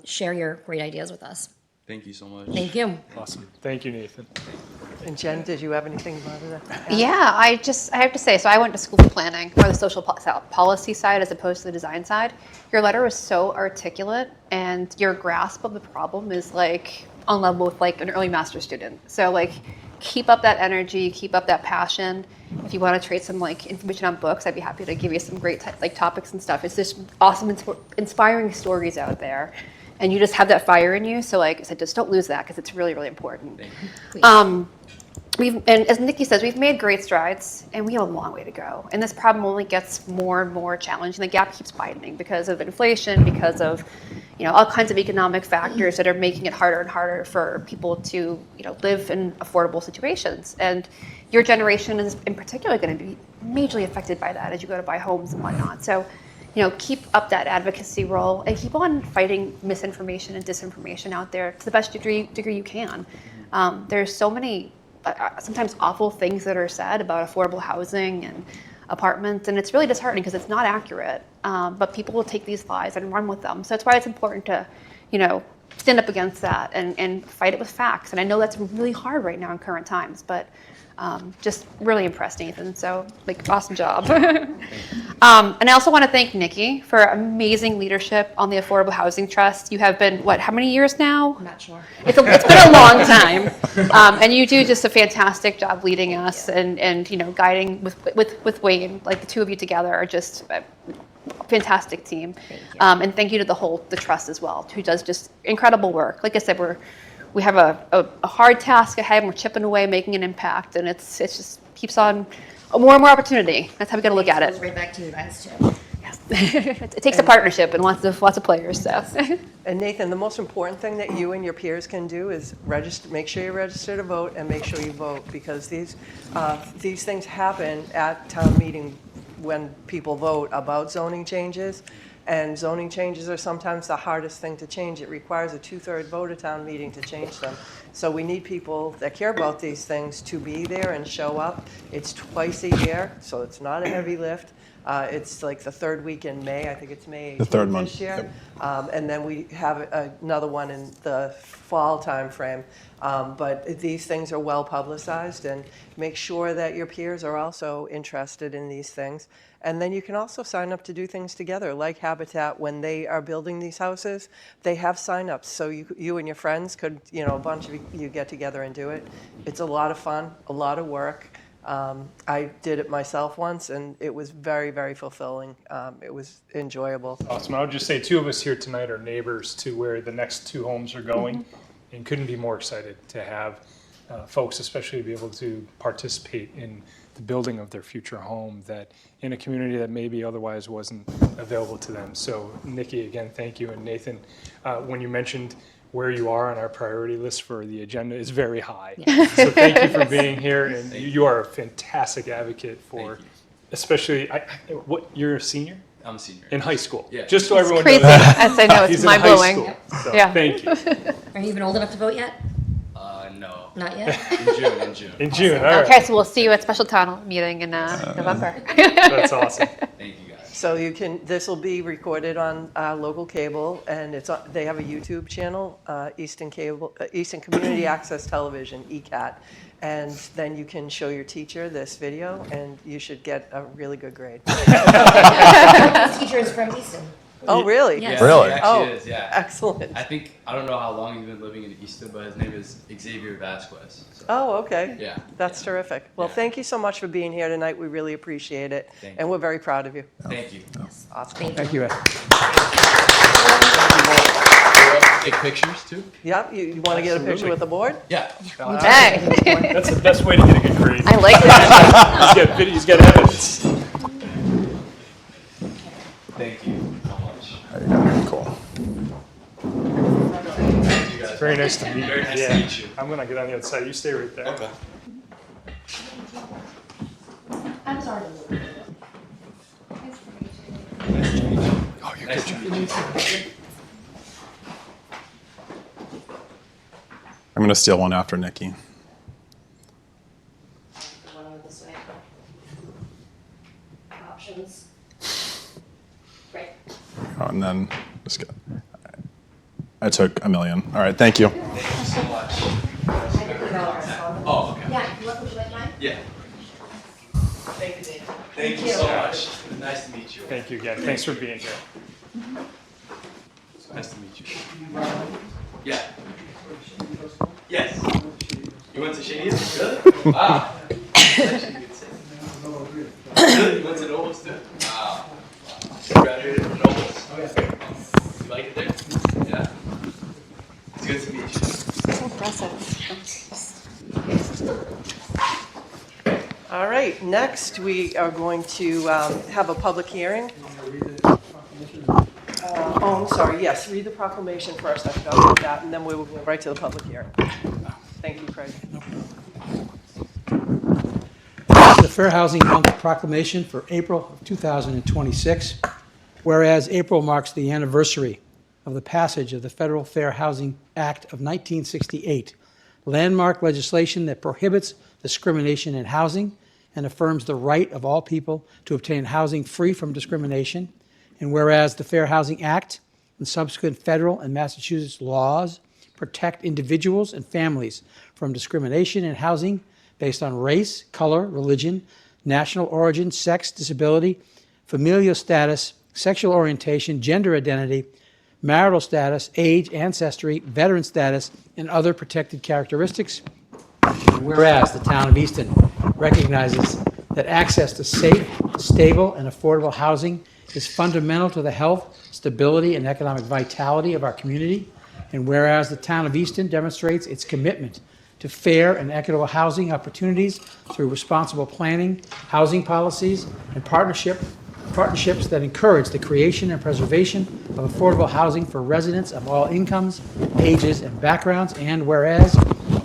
share your great ideas with us. Thank you so much. Thank you. Awesome. Thank you, Nathan. And Jen, did you have anything about that? Yeah, I have to say, so I went to school of planning, or the social policy side as opposed to the design side. Your letter was so articulate, and your grasp of the problem is like on level with like an early master's student. So like, keep up that energy, keep up that passion. If you want to trade some like information on books, I'd be happy to give you some great topics and stuff. It's just awesome, inspiring stories out there. And you just have that fire in you. So like I said, just don't lose that because it's really, really important. and as Nikki says, we've made great strides, and we have a long way to go. And this problem only gets more and more challenging. The gap keeps widening because of inflation, because of all kinds of economic factors that are making it harder and harder for people to live in affordable situations. And your generation is in particular going to be majorly affected by that as you go to buy homes and whatnot. So, keep up that advocacy role and keep on fighting misinformation and disinformation out there to the best degree you can. There's so many sometimes awful things that are said about affordable housing and apartments, and it's really disheartening because it's not accurate. But people will take these lies and run with them. So that's why it's important to, stand up against that and fight it with facts. And I know that's really hard right now in current times, but just really impressed, Nathan. So, awesome job. And I also want to thank Nikki for amazing leadership on the Affordable Housing Trust. You have been, how many years now? I'm not sure. It's been a long time. And you do just a fantastic job leading us and guiding with Wayne. The two of you together are just a fantastic team. And thank you to the trust as well, who does just incredible work. Like I said, we have a hard task ahead, and we're chipping away, making an impact, and it's just keeps on more and more opportunity. That's how we got to look at it. Right back to you guys too. Yes. It takes a partnership and lots of players. So. And Nathan, the most important thing that you and your peers can do is make sure you're registered to vote and make sure you vote, because these things happen at town meeting when people vote about zoning changes. And zoning changes are sometimes the hardest thing to change. It requires a 2/3 vote at town meeting to change them. So we need people that care about these things to be there and show up. It's twice a year, so it's not a heavy lift. It's the third week in May. I think it's May 18th The third month. this year. And then we have another one in the fall timeframe. But these things are well publicized, and make sure that your peers are also interested in these things. And then you can also sign up to do things together, like Habitat. When they are building these houses, they have sign-ups. So you and your friends could, a bunch of you get together and do it. It's a lot of fun, a lot of work. I did it myself once, and it was very, very fulfilling. It was enjoyable. Awesome. I would just say 2 of us here tonight are neighbors to where the next 2 homes are going, and couldn't be more excited to have folks especially be able to participate in the building of their future home that in a community that maybe otherwise wasn't available to them. So Nikki, again, thank you. And Nathan, when you mentioned where you are on our priority list for the agenda is very high. Yeah. So thank you for being here, and you are a fantastic advocate for, especially, what, you're a senior? I'm a senior. In high school? Yeah. Just so everyone crazy. knows. As I know, it's He's in high mind-blowing. school. So Yeah. Thank you. Are you even old enough to vote yet? No. Not yet? In June. In June, all right. Okay, so we'll see you at special town meeting in November. That's awesome. Thank you guys. So this will be recorded on local cable, and they have a YouTube channel, Easton Community Access Television, ECAT. And then you can show your teacher this video, and you should get a really good grade. This teacher is from Easton. Oh, really? Yes. Yeah, Really? he actually Oh, is, yeah. excellent. I don't know how long he's been living in Easton, but his name is Xavier Vasquez. So, Oh, okay. yeah. That's terrific. Well, Yeah. thank you so much for being here tonight. We really appreciate it. Thank And we're very proud of you. Thank you. Awesome. Thank you, Ed. Take pictures too? Yep, you want to get a picture Absolutely. with the board? Yeah. Hey, That's the best way to get a good grade. I like that. He's got evidence. Thank you so much. Cool. Thank you guys. Very nice to meet you. Very nice Yeah. to meet you. I'm gonna get on the other side. You stay right there. Okay. I'm sorry. Oh, you're Nice good. to meet you. I'm going to steal one after Nikki. One on this way. Options. Great. Oh, and then just go. I took $1 million. All right, thank you. Thank you so much. I didn't know. Oh, okay. Yeah, would you like mine? Yeah. Thank you, Dave. Thank you so much. Nice to meet you. Thank you again. Thanks for being here. Nice to meet you. Yeah. Yes. You went to Shady? Really? Wow. That's actually a good city. Really? You went to Nobles too? Wow. You graduated from Nobles? You like it there? Yeah. It's good to meet you. So impressive. All right, next we are going to have a public hearing. Oh, I'm sorry, yes, read the proclamation first, I forgot about that, and then we will go right to the public hearing. Thank you, Craig. The Fair Housing Month proclamation for April of 2026. Whereas April marks the anniversary of the passage of the Federal Fair Housing Act of 1968, landmark legislation that prohibits discrimination in housing and affirms the right of all people to obtain housing free from discrimination. And whereas the Fair Housing Act and subsequent federal and Massachusetts laws protect individuals and families from discrimination in housing based on race, color, religion, national origin, sex, disability, familial status, sexual orientation, gender identity, marital status, age, ancestry, veteran status, and other protected characteristics. Whereas the Town of Easton recognizes that access to safe, stable, and affordable housing is fundamental to the health, stability, and economic vitality of our community. And whereas the Town of Easton demonstrates its commitment to fair and equitable housing opportunities through responsible planning, housing policies, and partnerships that encourage the creation and preservation of affordable housing for residents of all incomes, ages, and backgrounds. And whereas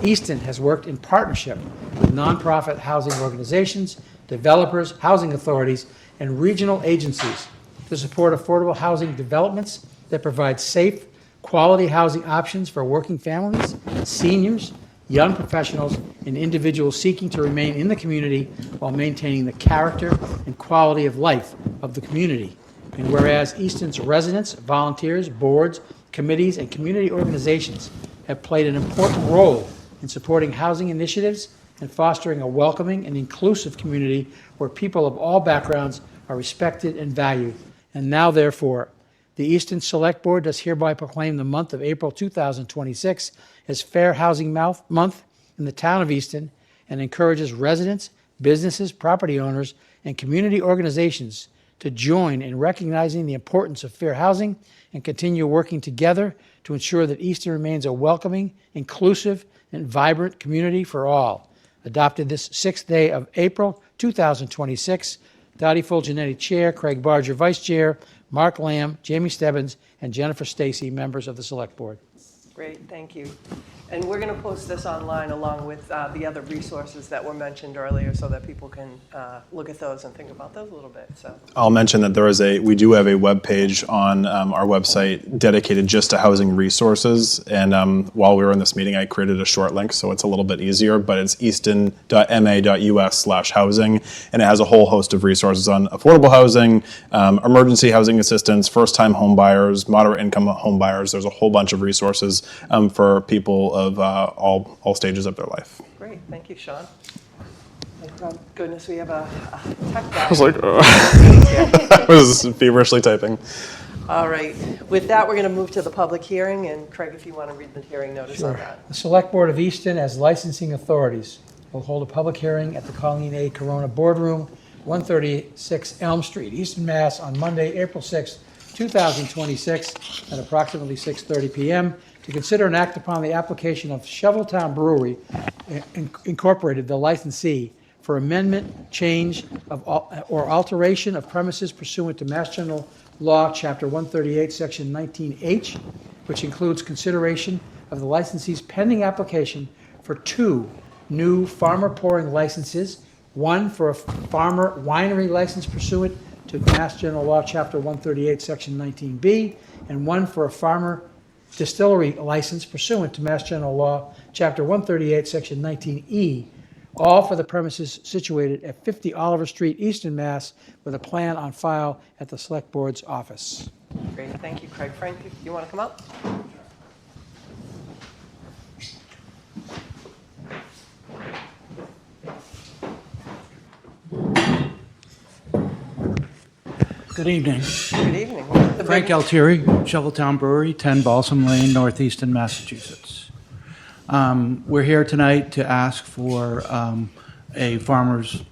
Easton has worked in partnership with nonprofit housing organizations, developers, housing authorities, and regional agencies to support affordable housing developments that provide safe, quality housing options for working families, seniors, young professionals, and individuals seeking to remain in the community while maintaining the character and quality of life of the community. And whereas Easton's residents, volunteers, boards, committees, and community organizations have played an important role in supporting housing initiatives and fostering a welcoming and inclusive community where people of all backgrounds are respected and valued. And now, therefore, the Easton Select Board does hereby proclaim the month of April 2026 as Fair Housing Month in the Town of Easton and encourages residents, businesses, property owners, and community organizations to join in recognizing the importance of fair housing and continue working together to ensure that Easton remains a welcoming, inclusive, and vibrant community for all. Adopted this 6th day of April 2026, Dottie Fulgenetti, Chair, Craig Barger, Vice Chair, Mark Lamb, Jamie Stebbins, and Jennifer Stacy, members of the Select Board. Great, thank you. And we're going to post this online along with the other resources that were mentioned earlier so that people can look at those and think about those a little bit. So I'll mention that we do have a web page on our website dedicated just to housing resources. And while we were in this meeting, I created a short link, so it's a little bit easier, but it's easton.ma.us/housing. And it has a whole host of resources on affordable housing, emergency housing assistance, first-time home buyers, moderate income home buyers. There's a whole bunch of resources for people of all stages of their life. great, thank you, Sean. Thank goodness we have a tech guy. I was like, I was feverishly typing. All right, with that, we're going to move to the public hearing, and Craig, if you want to read the hearing notice on that. The Select Board of Easton, as licensing authorities, will hold a public hearing at the Colleen A. Corona Boardroom, 136 Elm Street, Easton, Mass. On Monday, April 6, 2026, at approximately 6:30 p.m. to consider and act upon the application of Shoveltown Brewery Incorporated, the licensee, for amendment, change, or alteration of premises pursuant to Mass General Law, Chapter 138, Section 19H, which includes consideration of the licensee's pending application for 2 new farmer pouring licenses, one for a farmer winery license pursuant to Mass General Law, Chapter 138, Section 19B, and one for a farmer distillery license pursuant to Mass General Law, Chapter 138, Section 19E, all for the premises situated at 50 Oliver Street, Easton, Mass., with a plan on file at the Select Board's office. Great, thank you, Craig. Frank, you want to come up? Good evening. Good evening. Frank Altieri, Shoveltown Brewery, 10 Balsam Lane, Northeastern, Massachusetts. We're here tonight to ask for a farmer's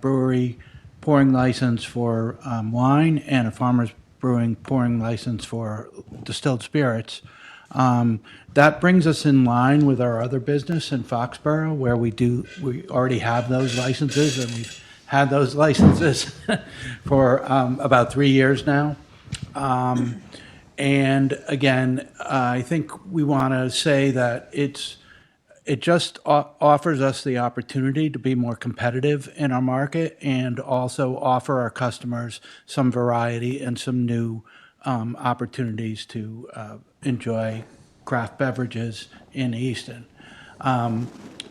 brewery pouring license for wine and a farmer's brewing pouring license for distilled spirits That brings us in line with our other business in Foxborough, where we already have those licenses, and we've had those licenses for about 3 years now. And again, I think we want to say that it just offers us the opportunity to be more competitive in our market and also offer our customers some variety and some new opportunities to enjoy craft beverages in Easton. I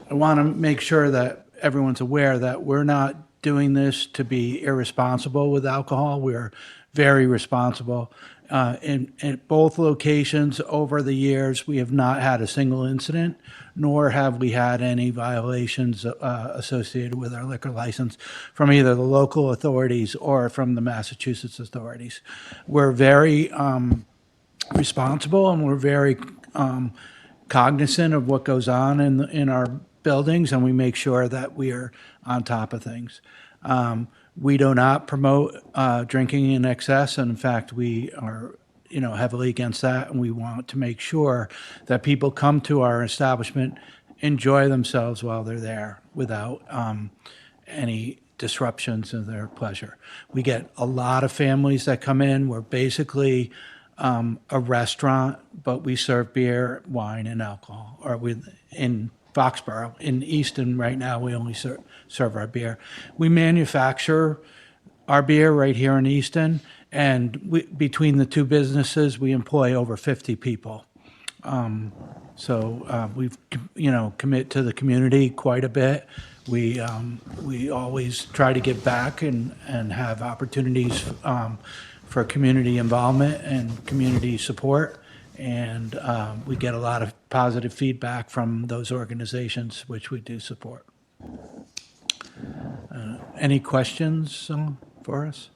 want to make sure that everyone's aware that we're not doing this to be irresponsible with alcohol. We're very responsible. In both locations over the years, we have not had a single incident, nor have we had any violations associated with our liquor license from either the local authorities or from the Massachusetts authorities. We're very responsible, and we're very cognizant of what goes on in our buildings, and we make sure that we are on top of things. We do not promote drinking in excess, and in fact, we are heavily against that, and we want to make sure that people come to our establishment, enjoy themselves while they're there without any disruptions of their pleasure. We get a lot of families that come in. We're basically a restaurant, but we serve beer, wine, and alcohol. Or in Foxborough, in Easton right now, we only serve our beer. We manufacture our beer right here in Easton, and between the two businesses, we employ over 50 people. So we've commit to the community quite a bit. We always try to give back and have opportunities for community involvement and community support. And we get a lot of positive feedback from those organizations, which we do support. Any questions for us?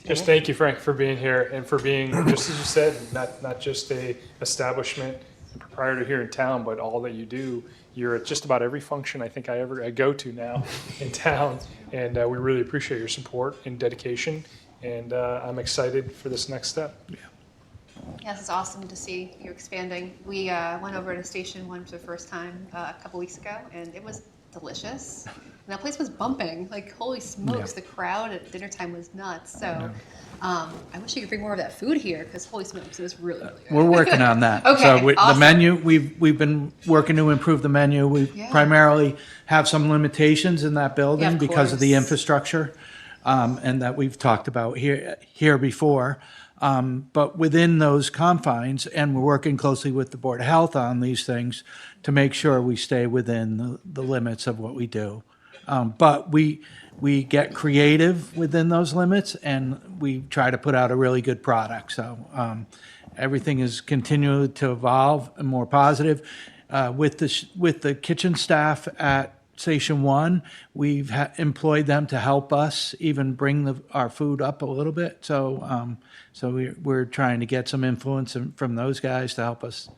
Just thank you, Frank, for being here and for being, just as you said, not just a establishment and proprietor here in town, but all that you do. You're at just about every function I think I go to now in town, and we really appreciate your support and dedication. And I'm excited for this next step. Yeah. Yes, it's awesome to see you expanding. We went over to Station 1 for the first time a couple weeks ago, and it was delicious. And that place was bumping. Like, holy smokes, the crowd at dinner time was nuts. So I wish you could bring more of that food here, because holy smokes, it was really, really good. We're working on that. Okay, So awesome. the menu, we've been working to improve the menu. We primarily have some limitations in that building because of the infrastructure, and that we've talked about here before. But within those confines, and we're working closely with the Board of Health on these things to make sure we stay within the limits of what we do. But we get creative within those limits, and we try to put out a really good product. So everything is continuing to evolve and more positive. With the kitchen staff at Station 1, we've employed them to help us even bring our food up a little bit. So we're trying to get some influence from those guys to help us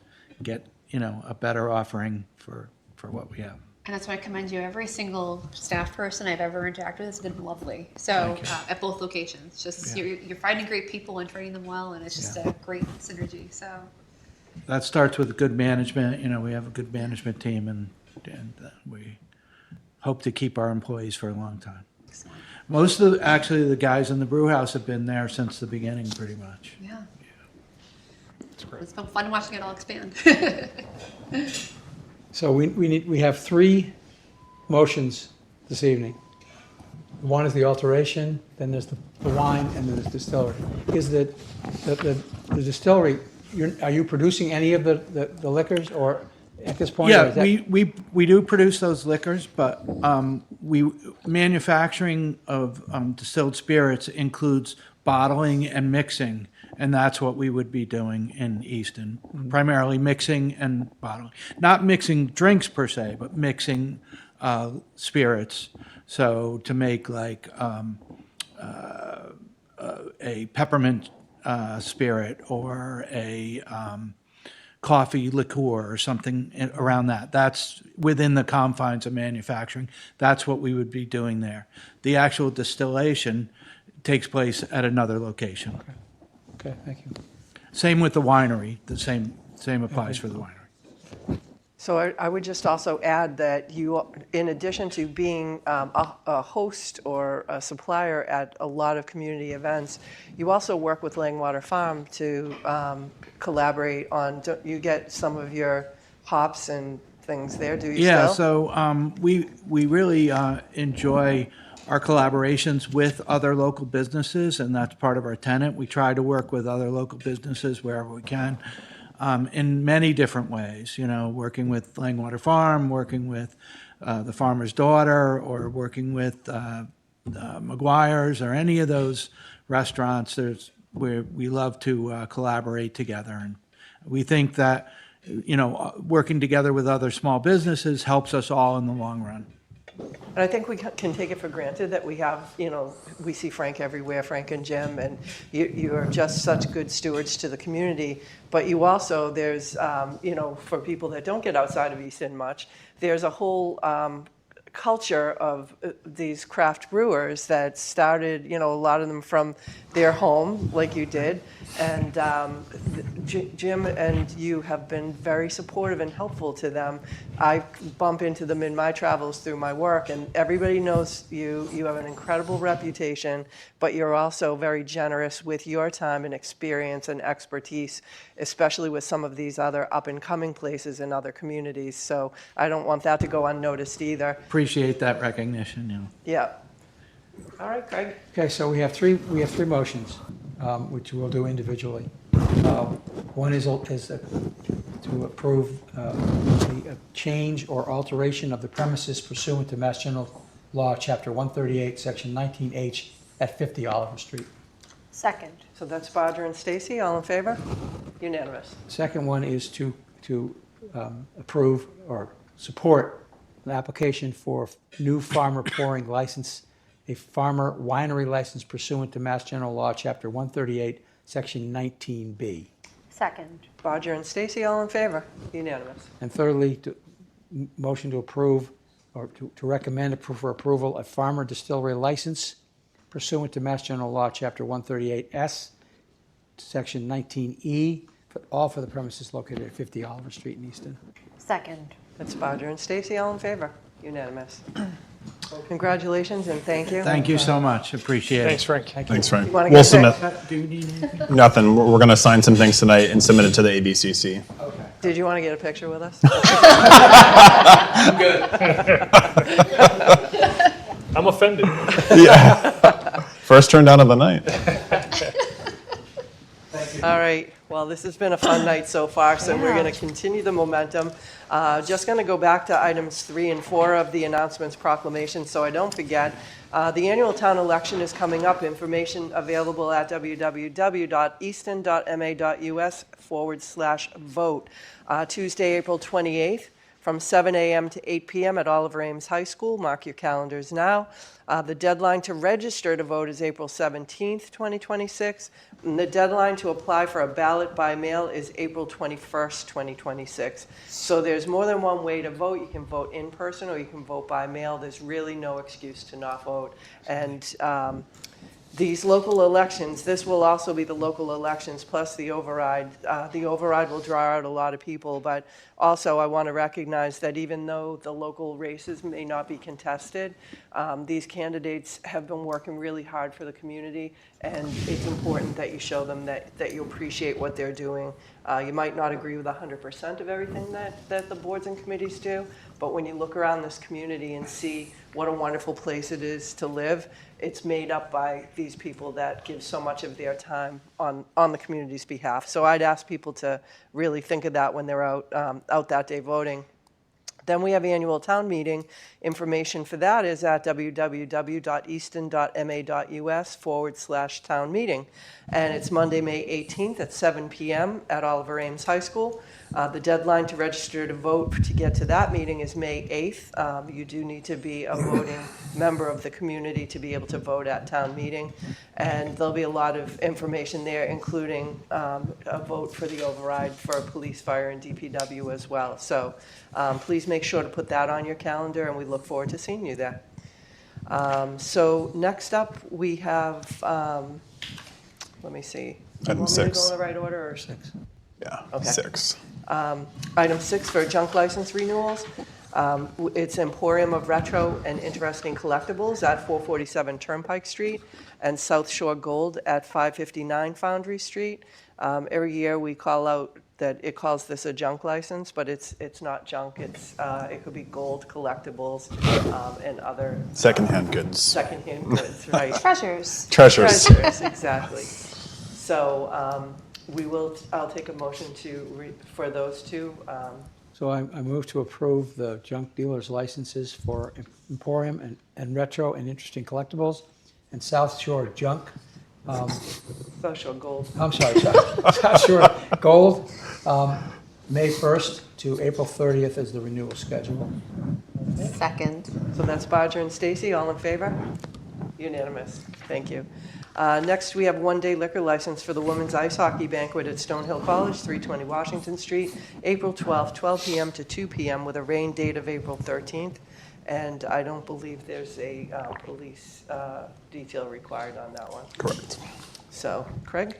get a better offering for what we have. And that's why I commend you. Every single staff person I've ever interacted with has been lovely. So at both locations, just you're finding great people and training them well, and it's just a great synergy. So that starts with good management. We have a good management team, and we hope to keep our employees for a long time. Excellent. Most of the guys in the brew house have been there since the beginning, pretty much. Yeah. It's been fun watching it all expand. So we have three motions this evening. One is the alteration, then there's the wine, and then there's distillery. Is the distillery, are you producing any of the liquors, or at this point? Yeah, we do produce those liquors, but manufacturing of distilled spirits includes bottling and mixing, and that's what we would be doing in Easton, primarily mixing and bottling. Not mixing drinks per se, but mixing spirits. So to make like a peppermint spirit or a coffee liqueur or something around that. That's within the confines of manufacturing. That's what we would be doing there. The actual distillation takes place at another location. Okay, thank you. Same with the winery, the same applies for the winery. So I would just also add that you, in addition to being a host or a supplier at a lot of community events, you also work with Langwater Farm to collaborate on, you get some of your hops and things there, do you still? Yeah, so we really enjoy our collaborations with other local businesses, and that's part of our tenet. We try to work with other local businesses wherever we can. In many different ways, working with Langwater Farm, working with the Farmer's Daughter, or working with McGuire's, or any of those restaurants. We love to collaborate together, and we think that working together with other small businesses helps us all in the long run. And I think we can take it for granted that we have, we see Frank everywhere, Frank and Jim, and you are just such good stewards to the community. But you also, there's, for people that don't get outside of Easton much, there's a whole culture of these craft brewers that started, a lot of them from their home, like you did. And Jim and you have been very supportive and helpful to them. I bump into them in my travels through my work, and everybody knows you. You have an incredible reputation, but you're also very generous with your time and experience and expertise, especially with some of these other up-and-coming places in other communities. So I don't want that to go unnoticed either. Appreciate that recognition. Yeah. All right, Craig. Okay, so we have three motions, which we'll do individually. One is to approve the change or alteration of the premises pursuant to Mass General Law, Chapter 138, Section 19H at 50 Oliver Street. Second. So that's Bodger and Stacy, all in favor? Unanimous. Second one is to approve or support an application for new farmer pouring license, a farmer winery license pursuant to Mass General Law, Chapter 138, Section 19B. Second. Bodger and Stacy, all in favor? Unanimous. And thirdly, motion to approve or to recommend for approval a farmer distillery license pursuant to Mass General Law, Chapter 138S, Section 19E, all for the premises located at 50 Oliver Street in Easton. Second. That's Bodger and Stacy, all in favor? Unanimous. Congratulations and thank you. Thank you so much. Appreciate it. Thanks, Frank. Thanks, Frank. You wanna We'll get submit. Do you need anything? Nothing. We're going to sign some things tonight and submit it to the ABCC. Okay. Did you want to get a picture with us? I'm good. I'm offended. Yeah. First turn down of the night. All right. Well, this has been a fun night so far, so we're going to continue the momentum. Just going to go back to items 3 and 4 of the announcements proclamation so I don't forget. The annual town election is coming up. Information available at www.easton.ma.us/vote. Tuesday, April 28th. From 7 a.m. to 8 p.m. at Oliver Ames High School. Mark your calendars now. The deadline to register to vote is April 17th, 2026. And the deadline to apply for a ballot by mail is April 21st, 2026. So there's more than one way to vote. You can vote in person or you can vote by mail. There's really no excuse to not vote. And these local elections, this will also be the local elections plus the override. The override will draw out a lot of people, but also I want to recognize that even though the local races may not be contested, these candidates have been working really hard for the community, and it's important that you show them that you appreciate what they're doing. You might not agree with 100% of everything that the boards and committees do, but when you look around this community and see what a wonderful place it is to live, it's made up by these people that give so much of their time on the community's behalf. So I'd ask people to really think of that when they're out that day voting. Then we have annual town meeting. Information for that is at www.easton.ma.us/town meeting. And it's Monday, May 18th at 7 p.m. at Oliver Ames High School. The deadline to register to vote to get to that meeting is May 8th. You do need to be a voting member of the community to be able to vote at town meeting. And there'll be a lot of information there, including a vote for the override for police, fire, and DPW as well. So please make sure to put that on your calendar, and we look forward to seeing you there. So next up, we have, let me see. Item Want me to go 6. in the right order, or? Yeah, Okay. 6. Item 6 for junk license renewals. It's Emporium of Retro and Interesting Collectibles at 447 Turnpike Street and South Shore Gold at 559 Foundry Street. Every year we call out that it calls this a junk license, but it's not junk. It could be gold collectibles and other Secondhand goods. secondhand goods, right? Treasures. Treasures. Treasures, exactly. So I'll take a motion for those two. So I move to approve the junk dealer's licenses for Emporium and Retro and Interesting Collectibles and South Shore Junk. Social gold. I'm sorry, South Shore Gold, May 1st to April 30th is the renewal schedule. Second. So that's Bodger and Stacy, all in favor? Unanimous, thank you. Next, we have one-day liquor license for the Women's Ice Hockey Banquet at Stonehill College, 320 Washington Street, April 12th, 12 p.m. to 2 p.m. with a rain date of April 13th. And I don't believe there's a police detail required on that one. Correct. So, Craig?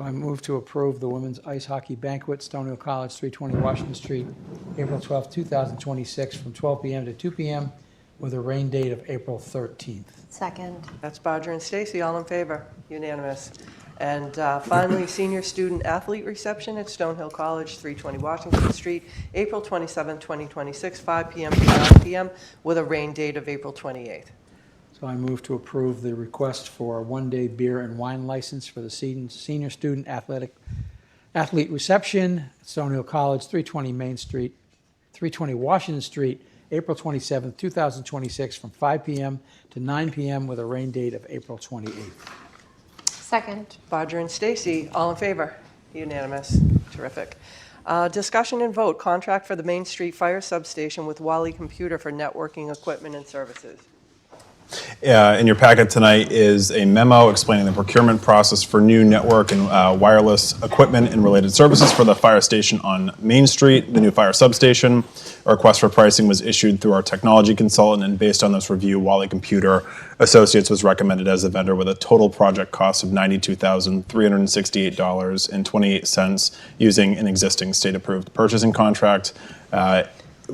I move to approve the Women's Ice Hockey Banquet, Stonehill College, 320 Washington Street, April 12th, 2026, from 12 p.m. to 2 p.m. with a rain date of April 13th. Second. That's Bodger and Stacy, all in favor? Unanimous. And finally, senior student athlete reception at Stonehill College, 320 Washington Street, April 27, 2026, 5 p.m. to 9 p.m. with a rain date of April 28th. So I move to approve the request for a one-day beer and wine license for the senior student athlete reception at Stonehill College, 320 Main Street, 320 Washington Street, April 27th, 2026, from 5 p.m. to 9 p.m. with a rain date of April 28th. Second. Bodger and Stacy, all in favor? Unanimous. Terrific. Discussion and vote, contract for the Main Street Fire Substation with Wally Computer for networking equipment and services. In your packet tonight is a memo explaining the procurement process for new network and wireless equipment and related services for the fire station on Main Street, the new fire substation. A request for pricing was issued through our technology consultant, and based on this review, Wally Computer Associates was recommended as a vendor with a total project cost of $92,368.28 using an existing state-approved purchasing contract.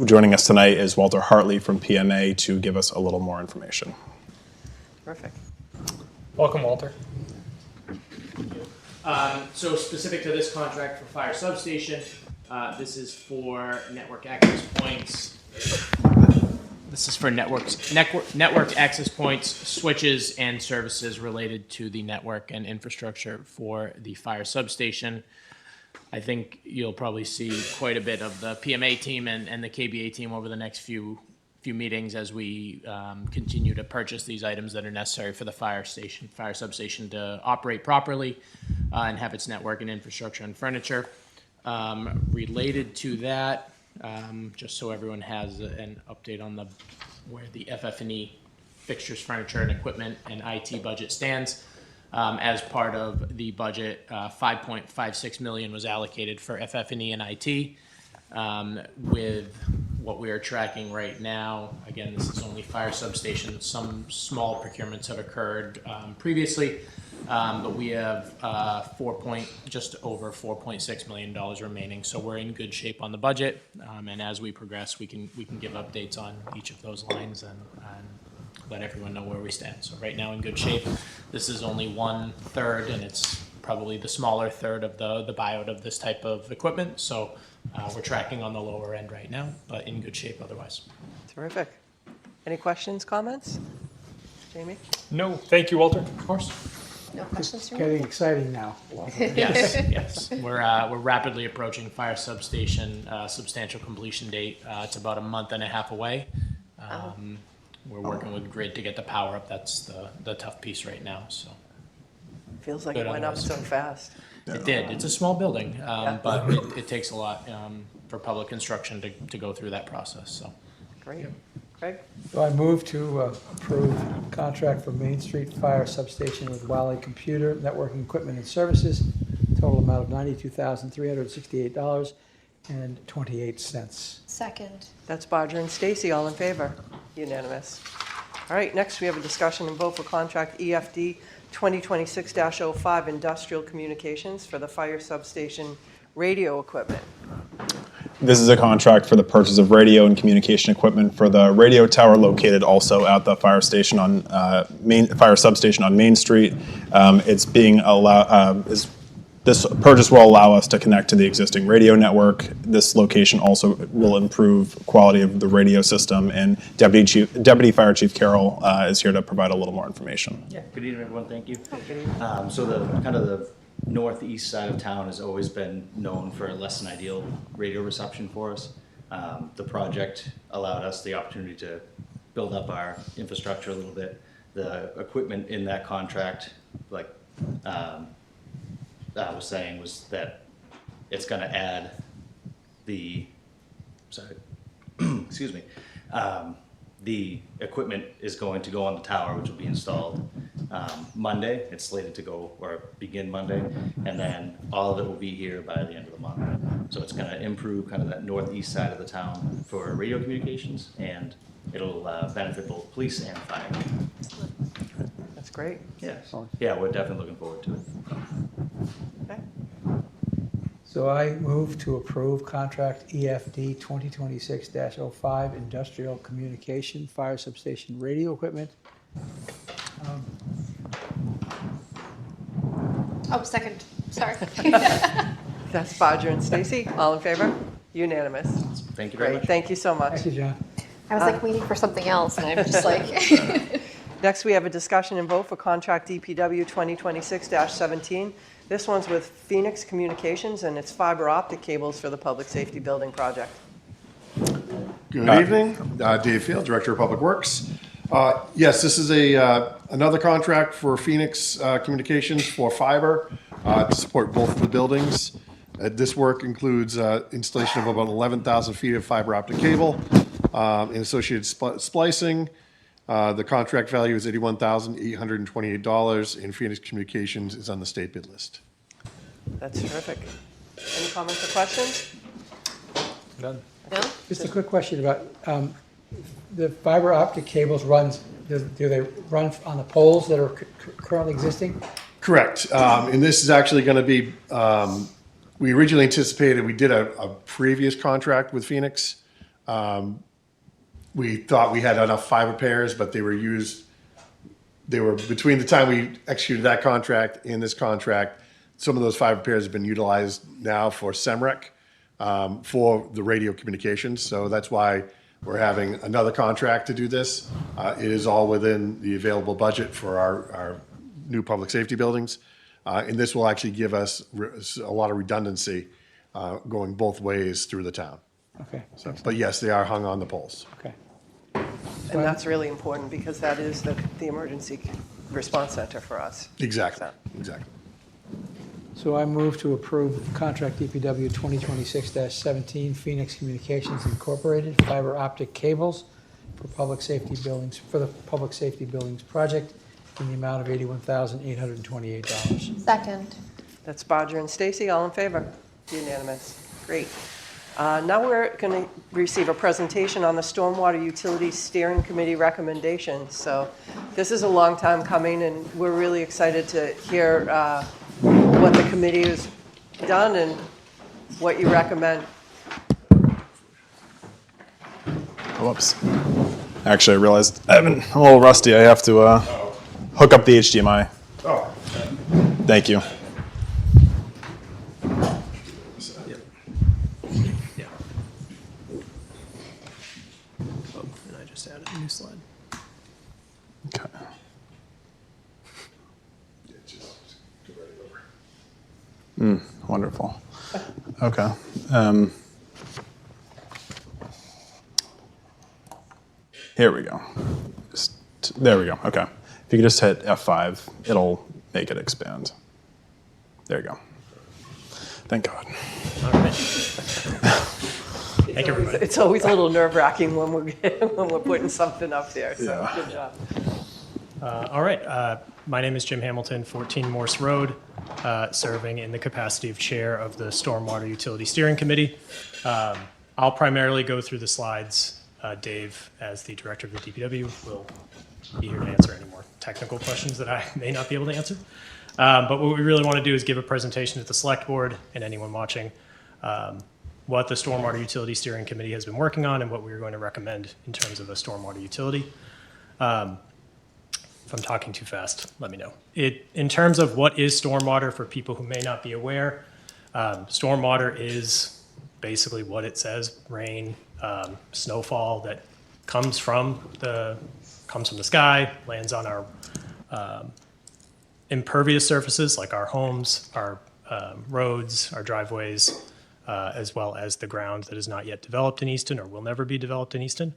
Joining us tonight is Walter Hartley from PMA to give us a little more information. Terrific. Welcome, Walter. So specific to this contract for fire substation, this is for network access points. This is for network access points, switches, and services related to the network and infrastructure for the fire substation. I think you'll probably see quite a bit of the PMA team and the KBA team over the next few meetings as we continue to purchase these items that are necessary for the fire substation to operate properly and have its network and infrastructure and furniture. Related to that, just so everyone has an update on where the FF&E fixtures, furniture, and equipment and IT budget stands. As part of the budget, $5.56 million was allocated for FF&E and IT. With what we are tracking right now, again, this is only fire substations. Some small procurements have occurred previously, but we have just over $4.6 million remaining. So we're in good shape on the budget, and as we progress, we can give updates on each of those lines and let everyone know where we stand. So right now in good shape. This is only 1/3, and it's probably the smaller third of the buyout of this type of equipment. So we're tracking on the lower end right now, but in good shape otherwise. Terrific. Any questions, comments? Jamie? No, thank you, Walter. Of course. No questions from Getting me? exciting now. Yes, yes. We're rapidly approaching fire substation substantial completion date. It's about a month and a half away. We're working with grid to get the power up. That's the tough piece right now. So Feels like Good it went up otherwise. so fast. it did. It's a small building, but it takes a lot for public construction to go through that process. So Great. Craig? So I move to approve contract for Main Street Fire Substation with Wally Computer, networking equipment and services, total amount of $92,368.28. Second. That's Bodger and Stacy, all in favor? Unanimous. All right, next we have a discussion and vote for contract EFD 2026-05 industrial communications for the fire substation radio equipment. This is a contract for the purchase of radio and communication equipment for the radio tower located also at the fire station on fire substation on Main Street. It's being this purchase will allow us to connect to the existing radio network. This location also will improve quality of the radio system, and Deputy Fire Chief Carroll is here to provide a little more information. Yeah, good evening, everyone. Thank you. So the kind of the northeast side of town has always been known for less than ideal radio reception for us. The project allowed us the opportunity to build up our infrastructure a little bit. The equipment in that contract, like I was saying, was that it's going to add the, excuse me, the equipment is going to go on the tower, which will be installed Monday. It's slated to go or begin Monday, and then all of it will be here by the end of the month. So it's going to improve kind of that northeast side of the town for radio communications, and it'll benefit both police and fire. That's great. Yeah, yeah, we're definitely looking forward to it. Okay. So I move to approve contract EFD 2026-05 industrial communication fire substation radio equipment. Oh, second. Sorry. That's Bodger and Stacy. All in favor? Unanimous. Thank you very Great. much. Thank you so much. Thank you, John. I was like waiting for something else, and I'm just like. Next, we have a discussion and vote for contract DPW 2026-17. This one's with Phoenix Communications, and it's fiber optic cables for the public safety building project. Good evening, Dave Field, Director of Public Works. Yes, this is another contract for Phoenix Communications for fiber to support both of the buildings. This work includes installation of about 11,000 feet of fiber optic cable and associated splicing. The contract value is $81,828, and Phoenix Communications is on the state bid list. That's terrific. Any comments or questions? None. No? Just a quick question about the fiber optic cables do they run on the poles that are currently existing? Correct. And this is actually going to be, we originally anticipated, we did a previous contract with Phoenix. We thought we had enough fiber pairs, but they were between the time we executed that contract and this contract, some of those fiber pairs have been utilized now for SEMREC for the radio communications. So that's why we're having another contract to do this. It is all within the available budget for our new public safety buildings. And this will actually give us a lot of redundancy going both ways through the town. Okay. So, but yes, they are hung on the poles. Okay. And that's really important because that is the emergency response center for us. Exactly. Exactly. So I move to approve contract DPW 2026-17 Phoenix Communications Incorporated fiber optic cables for public safety buildings, for the public safety buildings project in the amount of $81,828. Second. That's Bodger and Stacy. All in favor? Unanimous. Great. Now we're going to receive a presentation on the Stormwater Utilities Steering Committee recommendations. So this is a long time coming, and we're really excited to hear what the committee has done and what you recommend. Whoops. Actually, I realized I'm a little rusty. I have to hook up the HDMI. Oh. Thank you. And I just added a new slide. Okay. Wonderful. Okay. Here we go. There we go. Okay. If you could just hit F5, it'll make it expand. There you go. Thank God. All right. Thank you, everybody. It's always a little nerve-wracking when we're putting something up there. So Yeah. good job. All right. My name is Jim Hamilton, 14 Morse Road, serving in the capacity of chair of the Stormwater Utility Steering Committee. I'll primarily go through the slides Dave, as the director of the DPW, will be here to answer any more technical questions that I may not be able to answer. But what we really want to do is give a presentation to the select board and anyone watching what the Stormwater Utility Steering Committee has been working on and what we're going to recommend in terms of a stormwater utility. If I'm talking too fast, let me know. In terms of what is stormwater, for people who may not be aware, stormwater is basically what it says: rain, snowfall that comes from the sky, lands on our impervious surfaces like our homes, our roads, our driveways, as well as the ground that is not yet developed in Easton or will never be developed in Easton.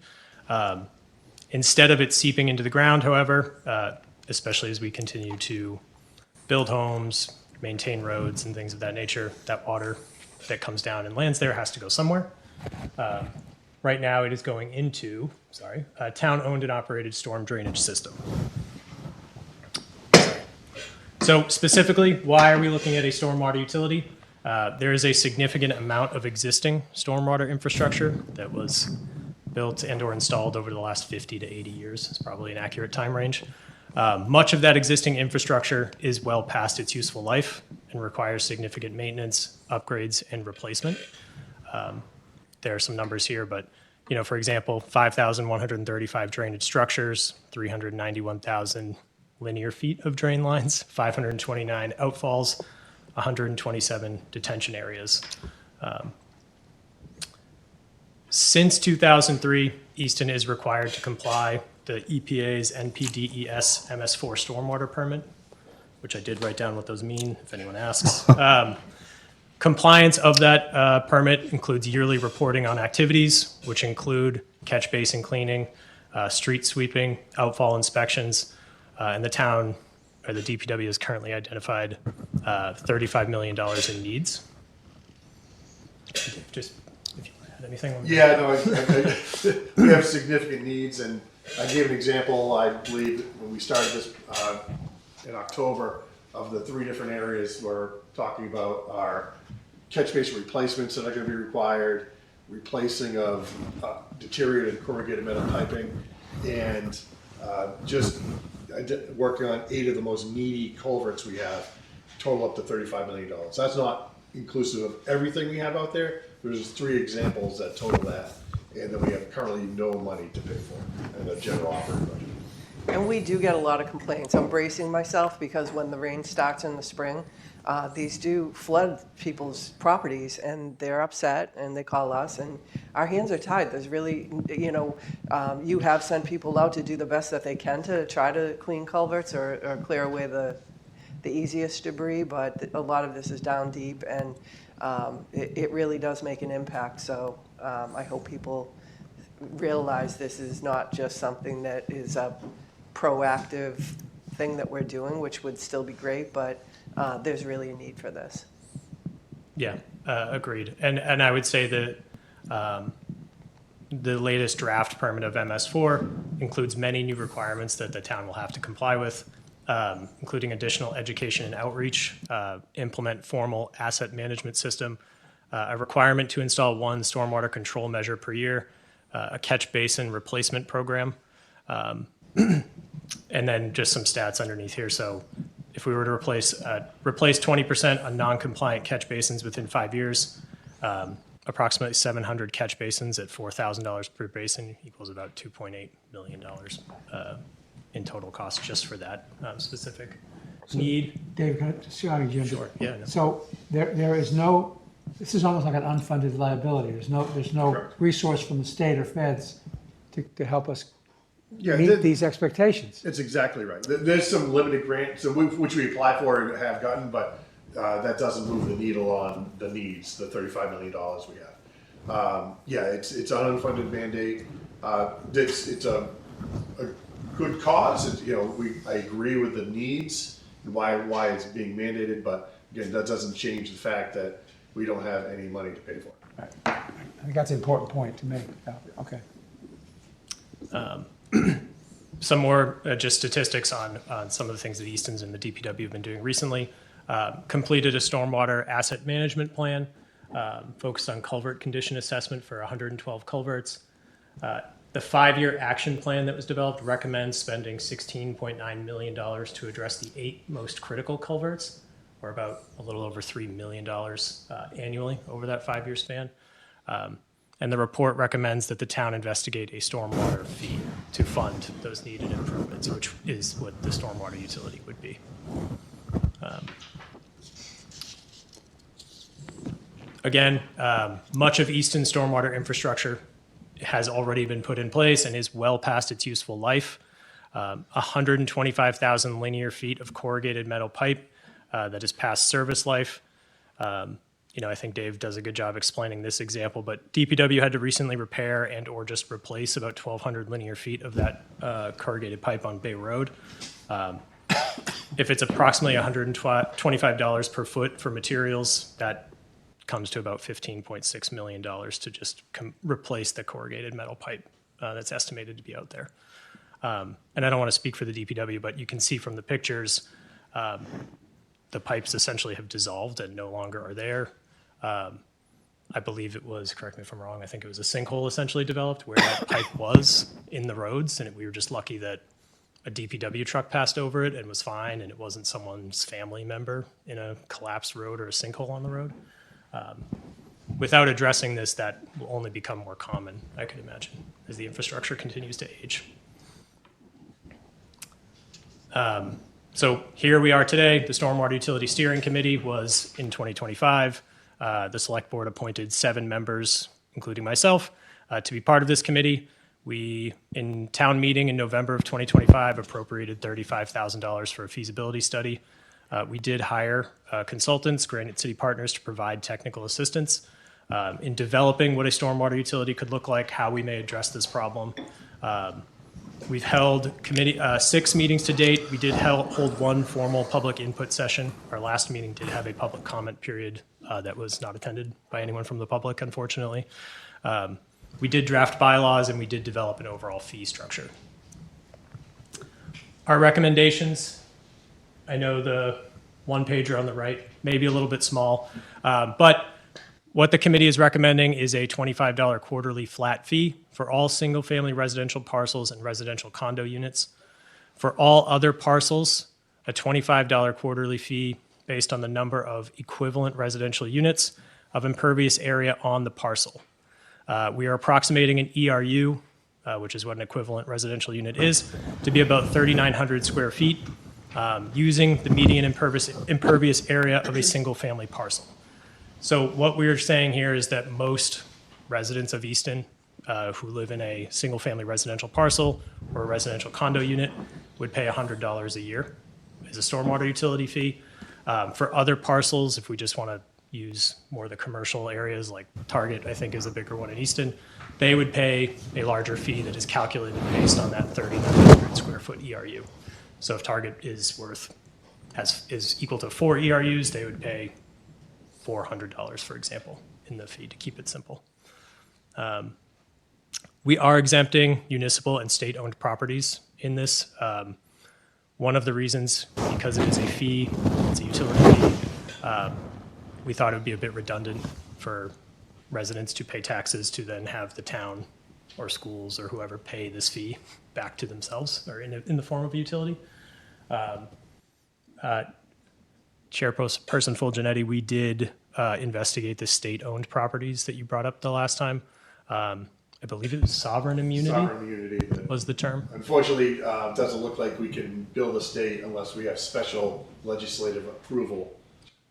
Instead of it seeping into the ground, however, especially as we continue to build homes, maintain roads and things of that nature, that water that comes down and lands there has to go somewhere. Right now it is going into, a town-owned and operated storm drainage system. So specifically, why are we looking at a stormwater utility? There is a significant amount of existing stormwater infrastructure that was built and or installed over the last 50 to 80 years. It's probably an accurate time range. Much of that existing infrastructure is well past its useful life and requires significant maintenance, upgrades, and replacement. There are some numbers here, but for example, 5,135 drainage structures, 391,000 linear feet of drain lines, 529 outfalls, 127 detention areas. Since 2003, Easton is required to comply the EPA's NPDES MS4 stormwater permit, which I did write down what those mean if anyone asks. Compliance of that permit includes yearly reporting on activities, which include catch basin cleaning, street sweeping, outfall inspections, and the town, or the DPW, has currently identified $35 million in needs. Just if you had anything. Yeah, no, we have significant needs, and I gave an example, I believe, when we started this in October, of the 3 different areas we're talking about are catch basin replacements that are going to be required, replacing of deteriorated corrugated metal piping, and just working on 8 of the most needy culverts we have, total up to $35 million. That's not inclusive of everything we have out there. There's 3 examples that total that, and then we have currently no money to pay for in the general operating budget. And we do get a lot of complaints. I'm bracing myself because when the rain starts in the spring, these do flood people's properties, and they're upset, and they call us, and our hands are tied. There's really, you have sent people out to do the best that they can to try to clean culverts or clear away the easiest debris, but a lot of this is down deep, and it really does make an impact. So I hope people realize this is not just something that is a proactive thing that we're doing, which would still be great, but there's really a need for this. Yeah, agreed. And I would say that the latest draft permit of MS4 includes many new requirements that the town will have to comply with, including additional education and outreach, implement formal asset management system, a requirement to install 1 stormwater control measure per year, a catch basin replacement program, and then just some stats underneath here. So if we were to replace 20% on non-compliant catch basins within 5 years, approximately 700 catch basins at $4,000 per basin equals about $2.8 million in total cost just for that specific need. Dave, can I just see how you Sure, yeah. No. So there is no, this is almost like an unfunded liability. There's no Correct. resource from the state or feds to help us Yeah, meet these expectations. That's exactly right. There's some limited grants, which we apply for and have gotten, but that doesn't move the needle on the needs, the $35 million we have. Yeah, it's an unfunded mandate. It's a good cause. I agree with the needs and why it's being mandated, but again, that doesn't change the fact that we don't have any money to pay for it. I think that's an important point to make. Okay. Some more just statistics on some of the things that Easton's and the DPW have been doing recently. Completed a stormwater asset management plan, focused on culvert condition assessment for 112 culverts. The 5-year action plan that was developed recommends spending $16.9 million to address the 8 most critical culverts, or about a little over $3 million annually over that 5-year span. And the report recommends that the town investigate a stormwater fee to fund those needed improvements, which is what the stormwater utility would be. Again, much of Easton's stormwater infrastructure has already been put in place and is well past its useful life. 125,000 linear feet of corrugated metal pipe that is past service life. I think Dave does a good job explaining this example, but DPW had to recently repair and or just replace about 1,200 linear feet of that corrugated pipe on Bay Road. If it's approximately $125 per foot for materials, that comes to about $15.6 million to just replace the corrugated metal pipe that's estimated to be out there. And I don't want to speak for the DPW, but you can see from the pictures, the pipes essentially have dissolved and no longer are there. I believe it was, correct me if I'm wrong, I think it was a sinkhole essentially developed where that pipe was in the roads, and we were just lucky that a DPW truck passed over it and was fine, and it wasn't someone's family member in a collapsed road or a sinkhole on the road. Without addressing this, that will only become more common, I could imagine, as the infrastructure continues to age. So here we are today. The Stormwater Utility Steering Committee was in 2025. The Select Board appointed 7 members, including myself, to be part of this committee. We, in town meeting in November of 2025, appropriated $35,000 for a feasibility study. We did hire consultants, Granite City Partners, to provide technical assistance in developing what a stormwater utility could look like, how we may address this problem. We've held 6 meetings to date. We did hold 1 formal public input session. Our last meeting did have a public comment period that was not attended by anyone from the public, unfortunately. We did draft bylaws and we did develop an overall fee structure. Our recommendations, I know the 1-pager on the right may be a little bit small, but what the committee is recommending is a $25 quarterly flat fee for all single-family residential parcels and residential condo units. For all other parcels, a $25 quarterly fee based on the number of equivalent residential units of impervious area on the parcel. We are approximating an ERU, which is what an equivalent residential unit is, to be about 3,900 square feet, using the median impervious area of a single-family parcel. So what we're saying here is that most residents of Easton who live in a single-family residential parcel or a residential condo unit would pay $100 a year as a stormwater utility fee. For other parcels, if we just want to use more of the commercial areas, like Target, I think, is a bigger one in Easton, they would pay a larger fee that is calculated based on that 3,900 square foot ERU. So if Target is equal to 4 ERUs, they would pay $400, for example, in the fee, to keep it simple. We are exempting municipal and state-owned properties in this. One of the reasons, because it is a fee, it's a utility fee, we thought it would be a bit redundant for residents to pay taxes to then have the town or schools or whoever pay this fee back to themselves or in the form of a utility. Chairperson Fulgenetti, we did investigate the state-owned properties that you brought up the last time. I believe it was sovereign immunity. Sovereign immunity was the term. Unfortunately, it doesn't look like we can build a state unless we have special legislative approval.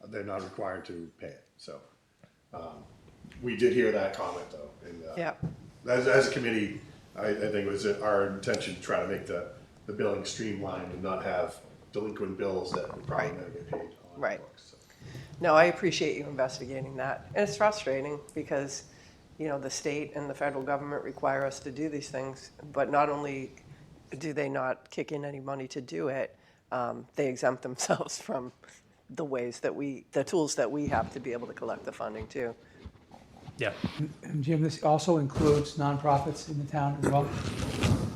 They're not required to pay it. So we did hear that comment, though. And as a committee, I think it was our intention to try to make the billing streamlined and not have delinquent bills that would probably never get paid on the books. So. No, I appreciate you investigating that. And it's frustrating because, the state and the federal government require us to do these things, but not only do they not kick in any money to do it, they exempt themselves from the tools that we have to be able to collect the funding too. Yeah. And Jim, this also includes nonprofits in the town as well?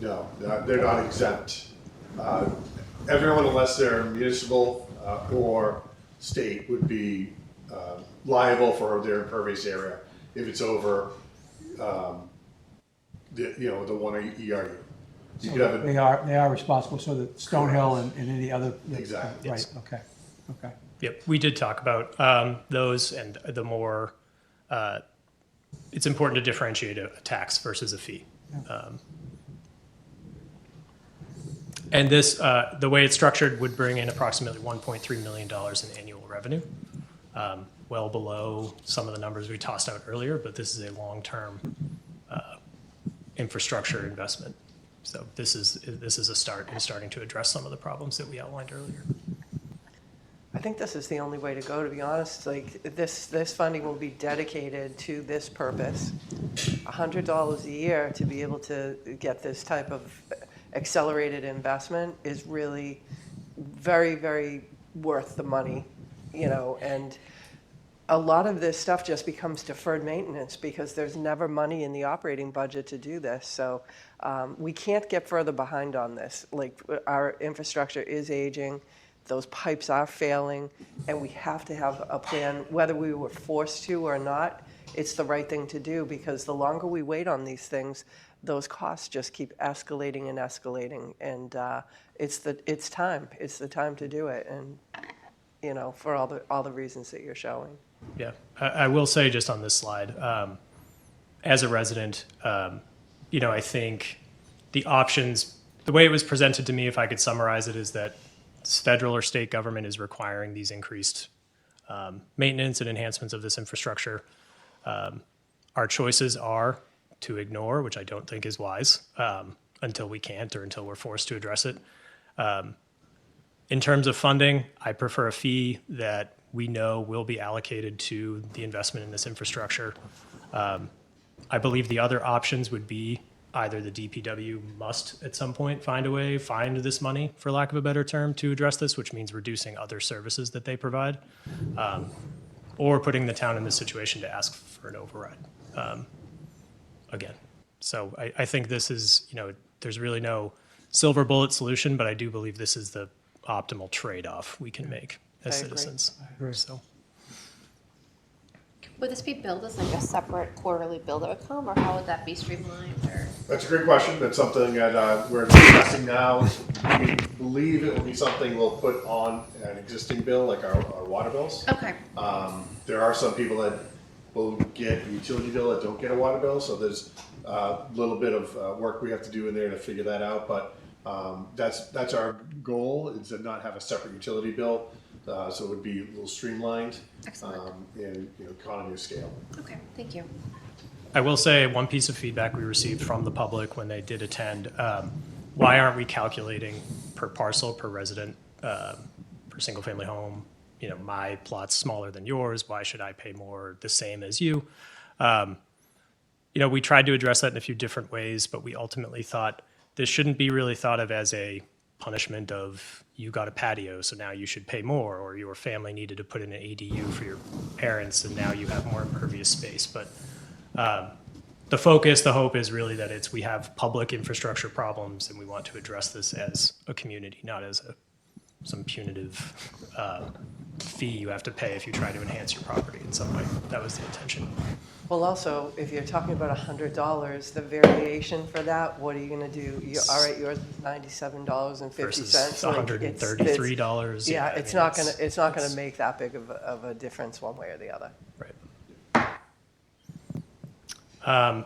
No, they're not exempt. Everyone, unless they're municipal or state, would be liable for their impervious area if it's over the one ERU. You So could have they are responsible, so that Stonehill and any other. Exactly. Right, okay, okay. Yep, we did talk about those, and the more, it's important to differentiate a tax versus a fee. And this, the way it's structured would bring in approximately $1.3 million in annual revenue, well below some of the numbers we tossed out earlier, but this is a long-term infrastructure investment. So this is a start in starting to address some of the problems that we outlined earlier. I think this is the only way to go, to be honest. Like, this funding will be dedicated to this purpose. $100 a year to be able to get this type of accelerated investment is really very, very worth the money, and a lot of this stuff just becomes deferred maintenance because there's never money in the operating budget to do this. So we can't get further behind on this. Like, our infrastructure is aging. Those pipes are failing, and we have to have a plan, whether we were forced to or not. It's the right thing to do, because the longer we wait on these things, those costs just keep escalating and escalating. And it's time. It's the time to do it, and for all the reasons that you're showing. Yeah, I will say just on this slide, as a resident, I think the options, the way it was presented to me, if I could summarize it, is that federal or state government is requiring these increased maintenance and enhancements of this infrastructure. Our choices are to ignore, which I don't think is wise, until we can't or until we're forced to address it. In terms of funding, I prefer a fee that we know will be allocated to the investment in this infrastructure. I believe the other options would be either the DPW must at some point find this money, for lack of a better term, to address this, which means reducing other services that they provide, or putting the town in this situation to ask for an override again. So I think this is, there's really no silver bullet solution, but I do believe this is the optimal trade-off we can make as citizens. I agree. So. Would this be billed as like a separate quarterly bill that would come, or how would that be streamlined? Or That's a great question. That's something that we're discussing now. We believe it will be something we'll put on an existing bill, like our water bills. okay, There are some people that will get a utility bill that don't get a water bill, so there's a little bit of work we have to do in there to figure that out. But that's our goal, is to not have a separate utility bill, so it would be a little streamlined. Excellent. And economy of scale. Okay, thank you. I will say one piece of feedback we received from the public when they did attend, why aren't we calculating per parcel, per resident, per single family home? My plot's smaller than yours. Why should I pay more the same as you? We tried to address that in a few different ways, but we ultimately thought this shouldn't be really thought of as a punishment of you got a patio, so now you should pay more, or your family needed to put in an ADU for your parents, and now you have more impervious space. But the focus, the hope is really that we have public infrastructure problems, and we want to address this as a community, not as some punitive fee you have to pay if you try to enhance your property in some way. That was the intention. Well, also, if you're talking about $100, the variation for that, what are you going to do? All right, yours is $97.50. Versus $133. Yeah, it's not going to make that big of a difference one way or the other. Right.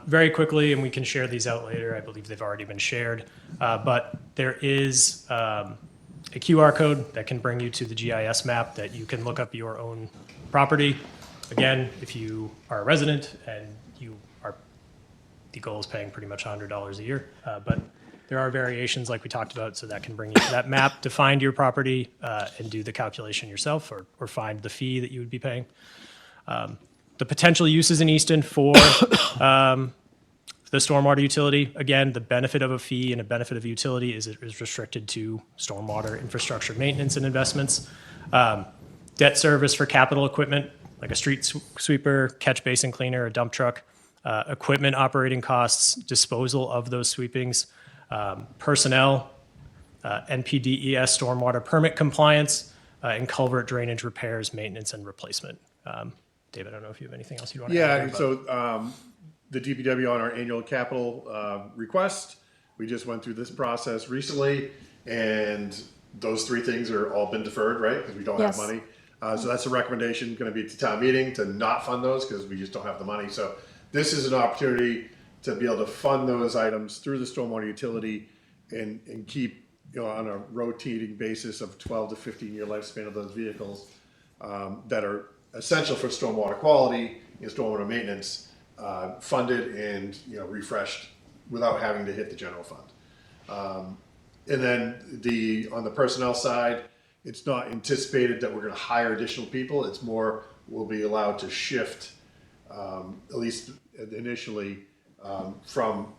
Very quickly, and we can share these out later. I believe they've already been shared, but there is a QR code that can bring you to the GIS map that you can look up your own property. Again, if you are a resident and the goal is paying pretty much $100 a year, but there are variations like we talked about, so that can bring you to that map to find your property and do the calculation yourself, or find the fee that you would be paying. The potential uses in Easton for the stormwater utility, again, the benefit of a fee and a benefit of utility is it is restricted to stormwater infrastructure maintenance and investments. Debt service for capital equipment, like a street sweeper, catch basin cleaner, a dump truck, equipment operating costs, disposal of those sweepings, personnel, NPDES stormwater permit compliance, and culvert drainage repairs, maintenance, and replacement. Dave, I don't know if you have anything else you want to add. Yeah, so the DPW on our annual capital request. We just went through this process recently, and those three things are all been deferred, right? Because we don't have money. So that's a recommendation going to be to town meeting to not fund those because we just don't have the money. So this is an opportunity to be able to fund those items through the stormwater utility and keep, on a rotating basis of 12 to 15-year lifespan of those vehicles that are essential for stormwater quality and stormwater maintenance, funded and refreshed without having to hit the general fund. And then on the personnel side, it's not anticipated that we're going to hire additional people. It's more we'll be allowed to shift, at least initially, from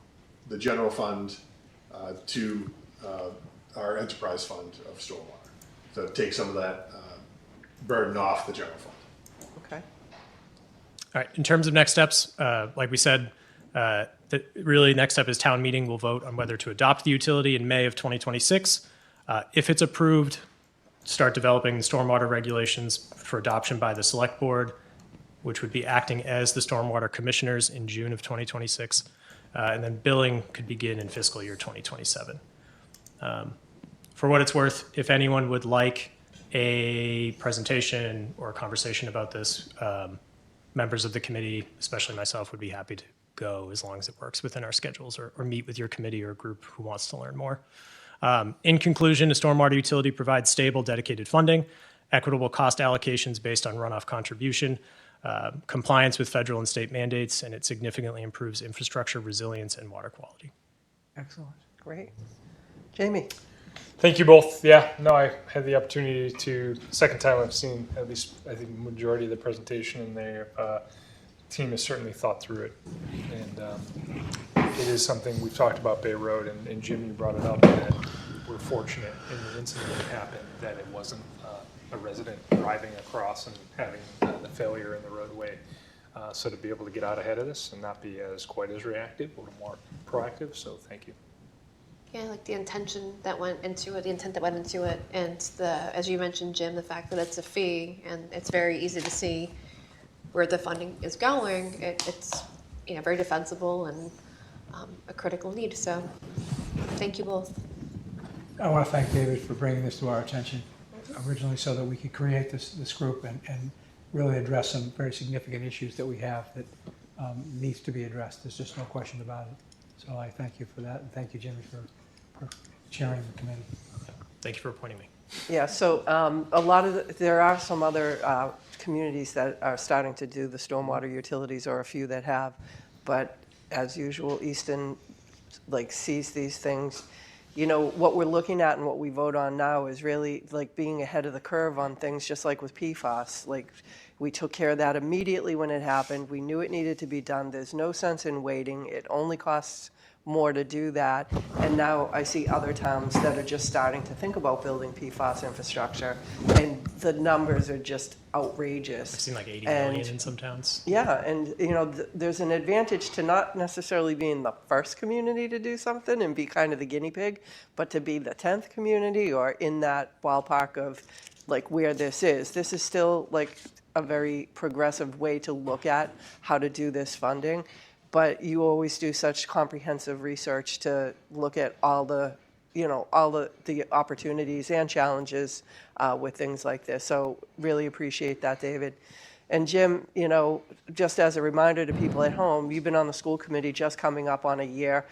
the general fund to our enterprise fund of stormwater. So take some of that burden off the general fund. Okay. All right, in terms of next steps, like we said, really next step is town meeting will vote on whether to adopt the utility in May of 2026. If it's approved, start developing the stormwater regulations for adoption by the select board, which would be acting as the stormwater commissioners in June of 2026. And then billing could begin in fiscal year 2027. For what it's worth, if anyone would like a presentation or a conversation about this, members of the committee, especially myself, would be happy to go as long as it works within our schedules or meet with your committee or group who wants to learn more. In conclusion, a stormwater utility provides stable, dedicated funding, equitable cost allocations based on runoff contribution, compliance with federal and state mandates, and it significantly improves infrastructure resilience and water quality. Excellent. Great. Jamie. Thank you both. Yeah, no, I had the opportunity to, second time I've seen at least, I think, the majority of the presentation, and their team has certainly thought through it. And it is something we've talked about Bay Road, and Jim, you brought it up, that we're fortunate in the incident that happened that it wasn't a resident driving across and having the failure in the roadway. So to be able to get out ahead of this and not be quite as reactive, a little more proactive, so thank you. Yeah, like the intention that went into it, the intent that went into it, and as you mentioned, Jim, the fact that it's a fee and it's very easy to see where the funding is going. It's very defensible and a critical need. So, thank you both. I want to thank David for bringing this to our attention originally so that we could create this group and really address some very significant issues that we have that needs to be addressed. There's just no question about it. So I thank you for that, and thank you, Jimmy, for chairing the committee. Thank you for appointing me. Yeah, so there are some other communities that are starting to do the stormwater utilities, or a few that have, but as usual, Easton sees these things. What we're looking at and what we vote on now is really being ahead of the curve on things, just like with PFAS. We took care of that immediately when it happened. We knew it needed to be done. There's no sense in waiting. It only costs more to do that. And now I see other towns that are just starting to think about building PFAS infrastructure, and the numbers are just outrageous. I've seen 80 million in some towns. Yeah, and there's an advantage to not necessarily being the first community to do something and be kind of the guinea pig, but to be the 10th community or in that ballpark of where this is. This is still a very progressive way to look at how to do this funding. But you always do such comprehensive research to look at all the opportunities and challenges with things like this. So really appreciate that, David. And Jim, just as a reminder to people at home, you've been on the school committee just coming up on a year.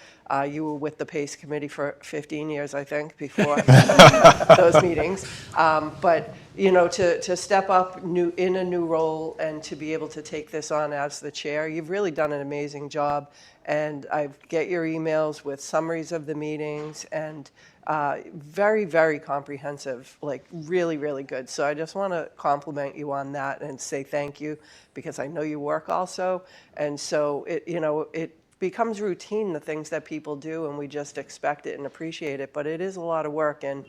You were with the PACE committee for 15 years, I think, before those meetings. But to step up in a new role and to be able to take this on as the chair, you've really done an amazing job. And I get your emails with summaries of the meetings, and very, very comprehensive, really, really good. So I just want to compliment you on that and say thank you, because I know you work also. And so it becomes routine, the things that people do, and we just expect it and appreciate it. But it is a lot of work, and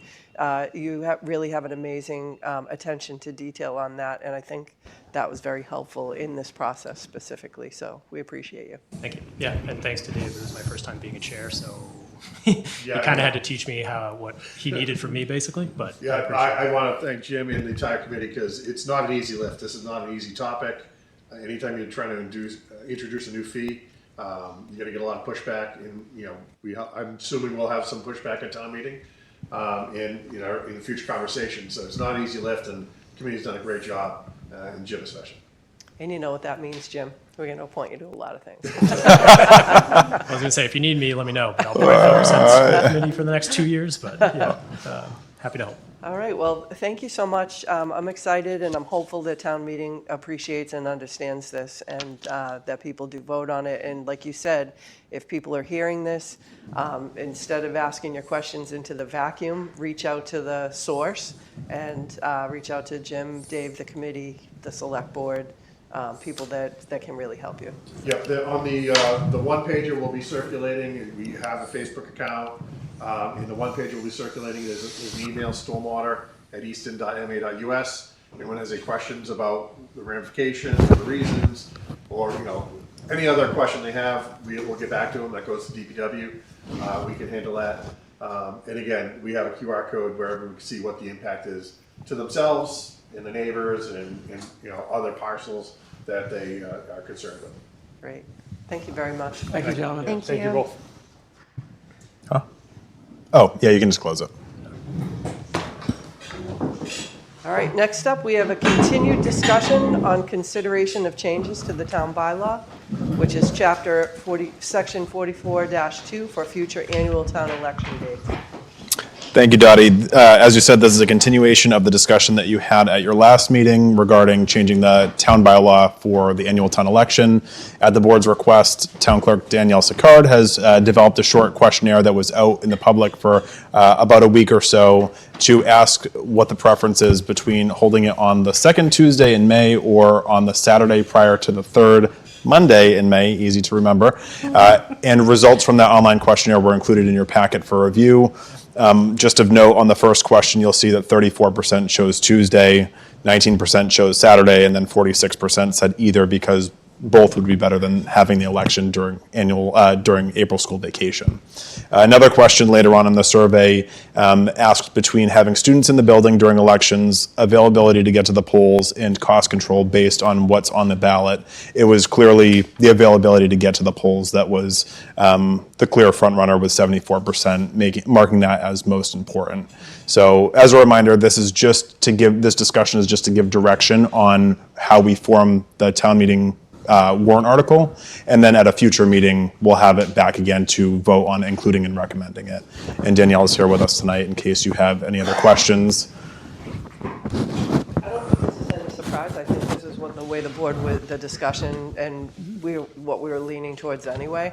you really have an amazing attention to detail on that. And I think that was very helpful in this process specifically. So we appreciate you. Thank you. Yeah, and thanks to Dave. It was my first time being a chair, so he kind of had to teach me what he needed from me, basically. But yeah, I want to thank Jim and the entire committee, because it's not an easy lift. This is not an easy topic. Anytime you're trying to introduce a new fee, You're gonna get a lot of pushback, and, I'm assuming we'll have some pushback at town meeting, and, in the future conversations. So it's not an easy lift, and the committee's done a great job, and Jim especially. And you know what that means, Jim. We're going to appoint you to a lot of things. I was going to say, if you need me, let me know. But I'll probably represent the committee for the next 2 years, but happy to help. All right, well, thank you so much. I'm excited and I'm hopeful that town meeting appreciates and understands this, and that people do vote on it. And like you said, if people are hearing this, instead of asking your questions into the vacuum, reach out to the source and reach out to Jim, Dave, the committee, the select board, people that can really help you. Yep, on the one pager will be circulating, and we have a Facebook account. In the one pager will be circulating, there's an email, stormwater@easton.ma.us. Anyone has any questions about the ramifications, or the reasons, or, any other question they have, we'll get back to them. That goes to DPW. We can handle that. And again, we have a QR code where everyone can see what the impact is to themselves and the neighbors and other parcels that they are concerned with. Great. Thank you very much. Thank you, gentlemen. Thank you both. Oh, yeah, you can just close it. All right, next up, we have a continued discussion on consideration of changes to the town bylaw, which is chapter 40, section 44-2 for future annual town election dates. Thank you, Dottie. As you said, this is a continuation of the discussion that you had at your last meeting regarding changing the town bylaw for the annual town election. At the board's request, Town Clerk Danielle Sicard has developed a short questionnaire that was out in the public for about a week or so to ask what the preference is between holding it on the second Tuesday in May or on the Saturday prior to the third Monday in May, easy to remember. And results from that online questionnaire were included in your packet for review. Just of note, on the first question, you'll see that 34% chose Tuesday, 19% chose Saturday, and then 46% said either, because both would be better than having the election during April school vacation. Another question later on in the survey asked between having students in the building during elections, availability to get to the polls, and cost control based on what's on the ballot. It was clearly the availability to get to the polls that was the clear front runner, with 74% marking that as most important. So as a reminder, this discussion is just to give direction on how we form the town meeting warrant article, and then at a future meeting, we'll have it back again to vote on including and recommending it. And Danielle is here with us tonight in case you have any other questions. I don't think this is any surprise. I think this is the way the board, with the discussion, and what we were leaning towards anyway.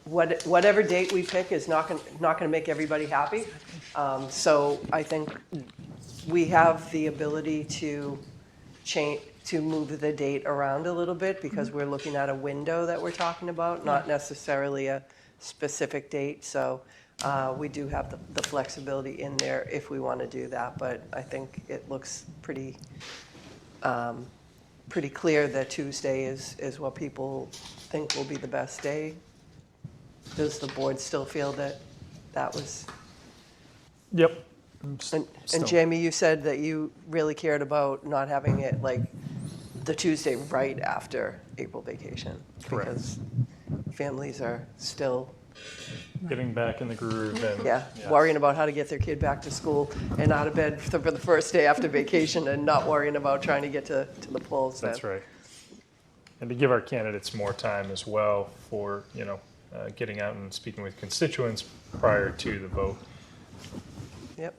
Whatever date we pick is not going to make everybody happy. So I think we have the ability to move the date around a little bit, because we're looking at a window that we're talking about, not necessarily a specific date. So we do have the flexibility in there if we want to do that. But I think it looks pretty clear that Tuesday is what people think will be the best day. Does the board still feel that was? Yep. And Jamie, you said that you really cared about not having it like the Tuesday right after April vacation. Correct. Because families are still Getting back in the groove. And, worrying about how to get their kid back to school and out of bed for the first day after vacation, and not worrying about trying to get to the polls. That's right. And to give our candidates more time as well for, getting out and speaking with constituents prior to the vote. Yep.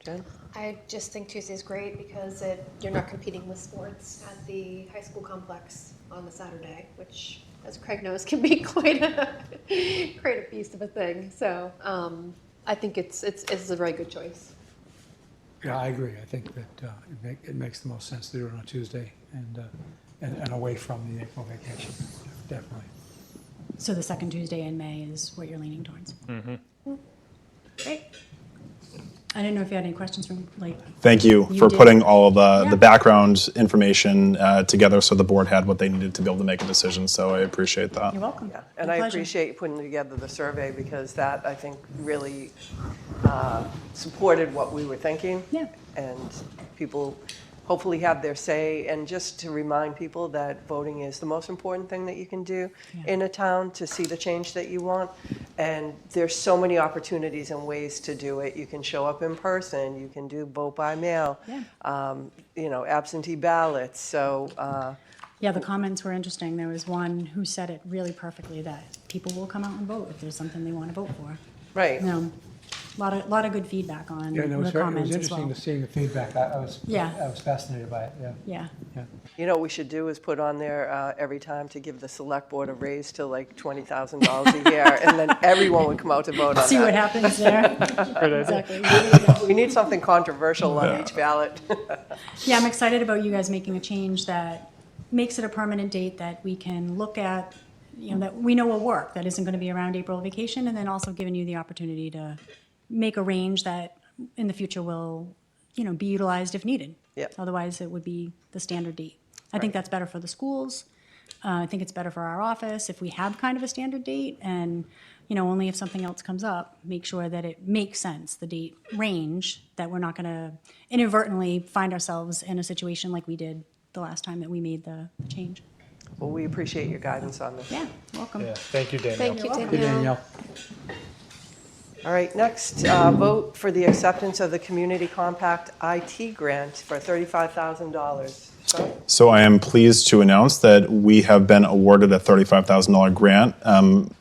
Jen? I just think Tuesday's great because you're not competing with sports at the high school complex on the Saturday, which, as Craig knows, can be quite a beast of a thing. So I think it's a very good choice. Yeah, I agree. I think that it makes the most sense to do it on a Tuesday and away from the April vacation, definitely. So the second Tuesday in May is what you're leaning towards? Mm-hmm. Great. I didn't know if you had any questions from, Thank you for did. putting all of the background information together so the board had what they needed to be able to make a decision, so I appreciate that. You're welcome. Yeah, and I appreciate you putting together the survey, because that, I think, really supported what we were thinking. Yeah. And people hopefully have their say, and just to remind people that voting is the most important thing that you can do in a town to see the change that you want. And there's so many opportunities and ways to do it. You can show up in person, you can do vote by mail, absentee ballots. So Yeah, the comments were interesting. There was one who said it really perfectly, that people will come out and vote if there's something they want to vote for. Right. A lot of good feedback on Yeah, no, the it was comments as interesting well. to see the feedback. I was fascinated by it, Yeah. you know what we should do is put on there every time to give the select board a raise to like $20,000 a year, and then everyone would come out to vote on See that. what happens there. Exactly. We need something controversial on each ballot. Yeah, I'm excited about you guys making a change that makes it a permanent date that we can look at, that we know will work, that isn't going to be around April vacation, and then also giving you the opportunity to make a range that in the future will, be utilized if needed. Yep. Otherwise, it would be the standard date. I think that's better for the schools. I think it's better for our office if we have kind of a standard date, and, only if something else comes up, make sure that it makes sense, the date range, that we're not going to inadvertently find ourselves in a situation like we did the last time that we made the change. Well, we appreciate your guidance on this. Yeah, welcome. Yeah, thank you, Danielle. Thank you, Hey, Danielle. Danielle. All right, next, vote for the acceptance of the Community Compact IT grant for $35,000. So I am pleased to announce that we have been awarded a $35,000 grant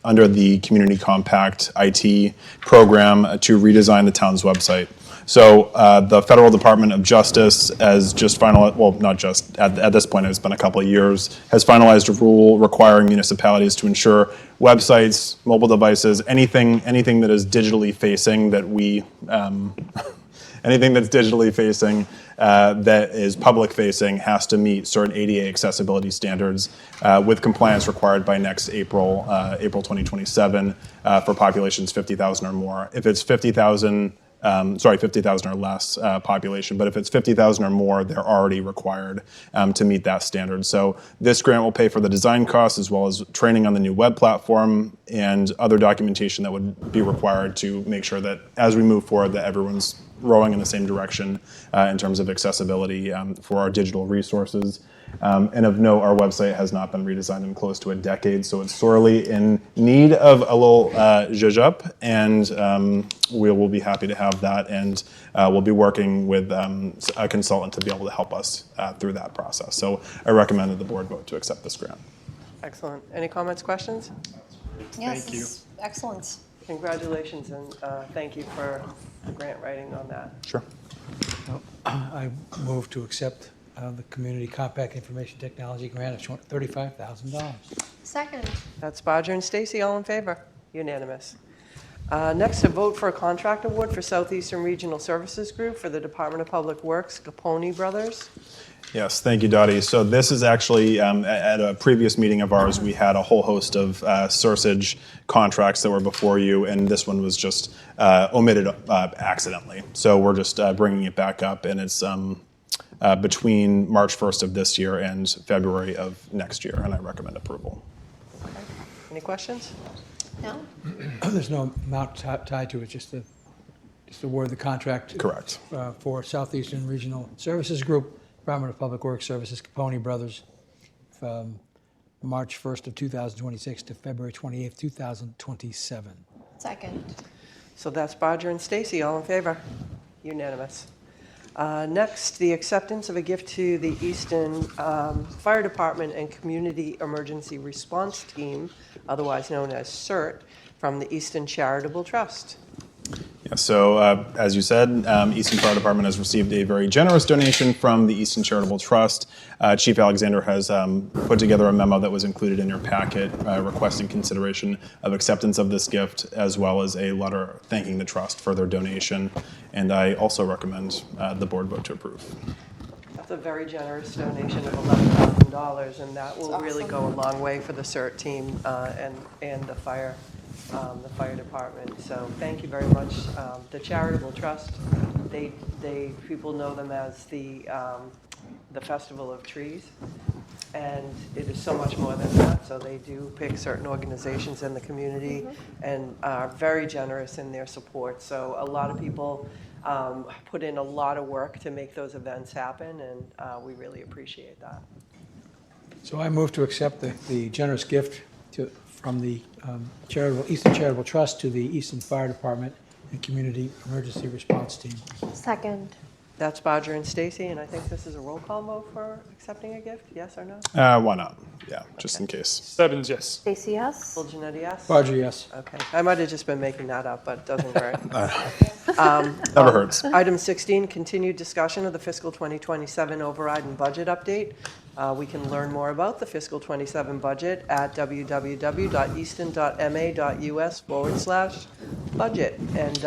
under the Community Compact IT program to redesign the town's website. So the Federal Department of Justice has just finalized, well, not just, at this point, it's been a couple of years, has finalized a rule requiring municipalities to ensure websites, mobile devices, anything that is digitally facing that we, anything that's digitally facing that is public facing has to meet certain ADA accessibility standards with compliance required by next April 2027 for populations 50,000 or more. If it's 50,000 or less population, but if it's 50,000 or more, they're already required to meet that standard. So this grant will pay for the design costs as well as training on the new web platform and other documentation that would be required to make sure that as we move forward that everyone's rowing in the same direction in terms of accessibility for our digital resources. And of note, our website has not been redesigned in close to a decade, so it's sorely in need of a little zhuzh up, and we will be happy to have that, and we'll be working with a consultant to be able to help us through that process. So I recommend that the board vote to accept this grant. Excellent. Any comments, questions? Yes, Thank you. excellent. Congratulations, and thank you for the grant writing on that. Sure. I move to accept the Community Compact Information Technology Grant of $35,000. Second. That's Bodger and Stacy, all in favor? Unanimous. Next, a vote for a contract award for Southeastern Regional Services Group for the Department of Public Works, Capone Brothers. Yes, thank you, Dottie. So this is actually, at a previous meeting of ours, we had a whole host of Sursage contracts that were before you, and this one was just omitted accidentally. So we're just bringing it back up, and it's between March 1st of this year and February of next year, and I recommend approval. Okay. Any questions? No? There's no amount tied to it, just award the contract. Correct. For Southeastern Regional Services Group, Department of Public Works Services, Capone Brothers, from March 1st of 2026 to February 28th, 2027. Second. So that's Bodger and Stacy, all in favor? Unanimous. Next, the acceptance of a gift to the Easton Fire Department and Community Emergency Response Team, otherwise known as CERT, from the Easton Charitable Trust. Yeah, so as you said, Easton Fire Department has received a very generous donation from the Easton Charitable Trust. Chief Alexander has put together a memo that was included in your packet requesting consideration of acceptance of this gift, as well as a letter thanking the trust for their donation. And I also recommend the board vote to approve. That's a very generous donation of $11,000, and that will really go a long way for the CERT team and the fire department. So thank you very much. The Charitable Trust, people know them as the Festival of Trees, And it is so much more than that. So they do pick certain organizations in the community and are very generous in their support. So a lot of people put in a lot of work to make those events happen, and we really appreciate that. So I move to accept the generous gift from the Easton Charitable Trust to the Easton Fire Department and Community Emergency Response Team. Second. That's Bodger and Stacy, and I think this is a roll call vote for accepting a gift, yes or no? Why not? Yeah, just in case. Stebbins, yes. Stacy, yes. Full Janetti, yes? Bodger, yes. Okay, I might have just been making that up, but it doesn't hurt. Never hurts. Item 16, continued discussion of the fiscal 2027 override and budget update. We can learn more about the fiscal 27 budget at www.easton.ma.us/budget. And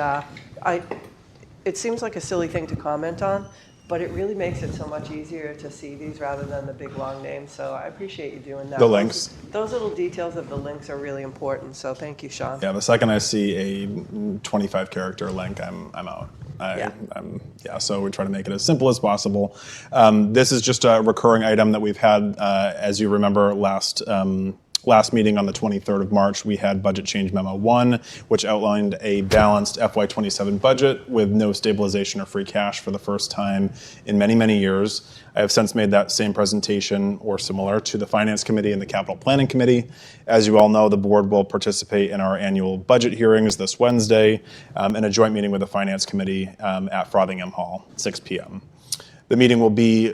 it seems like a silly thing to comment on, but it really makes it so much easier to see these rather than the big, long names. So I appreciate you doing that. The links. Those little details of the links are really important, so thank you, Sean. Yeah, the second I see a 25-character link, I'm out. So we try to make it as simple as possible. This is just a recurring item that we've had, as you remember, last meeting on the 23rd of March, we had Budget Change Memo 1, which outlined a balanced FY27 budget with no stabilization or free cash for the first time in many, many years. I have since made that same presentation or similar to the Finance Committee and the Capital Planning Committee. As you all know, the board will participate in our annual budget hearings this Wednesday in a joint meeting with the Finance Committee at Frothingham Hall, 6 p.m. The meeting will be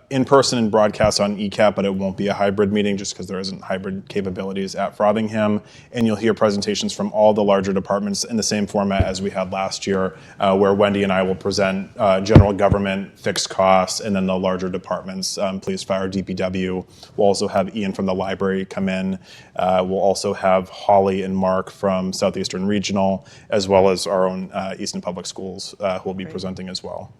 in person and broadcast on ECAT, but it won't be a hybrid meeting just because there isn't hybrid capabilities at Frothingham. And you'll hear presentations from all the larger departments in the same format as we had last year, where Wendy and I will present general government, fixed costs, and then the larger departments, police, fire, DPW. We'll also have Ian from the library come in. We'll also have Holly and Mark from Southeastern Regional, as well as our own Easton Public Schools who will be presenting as well.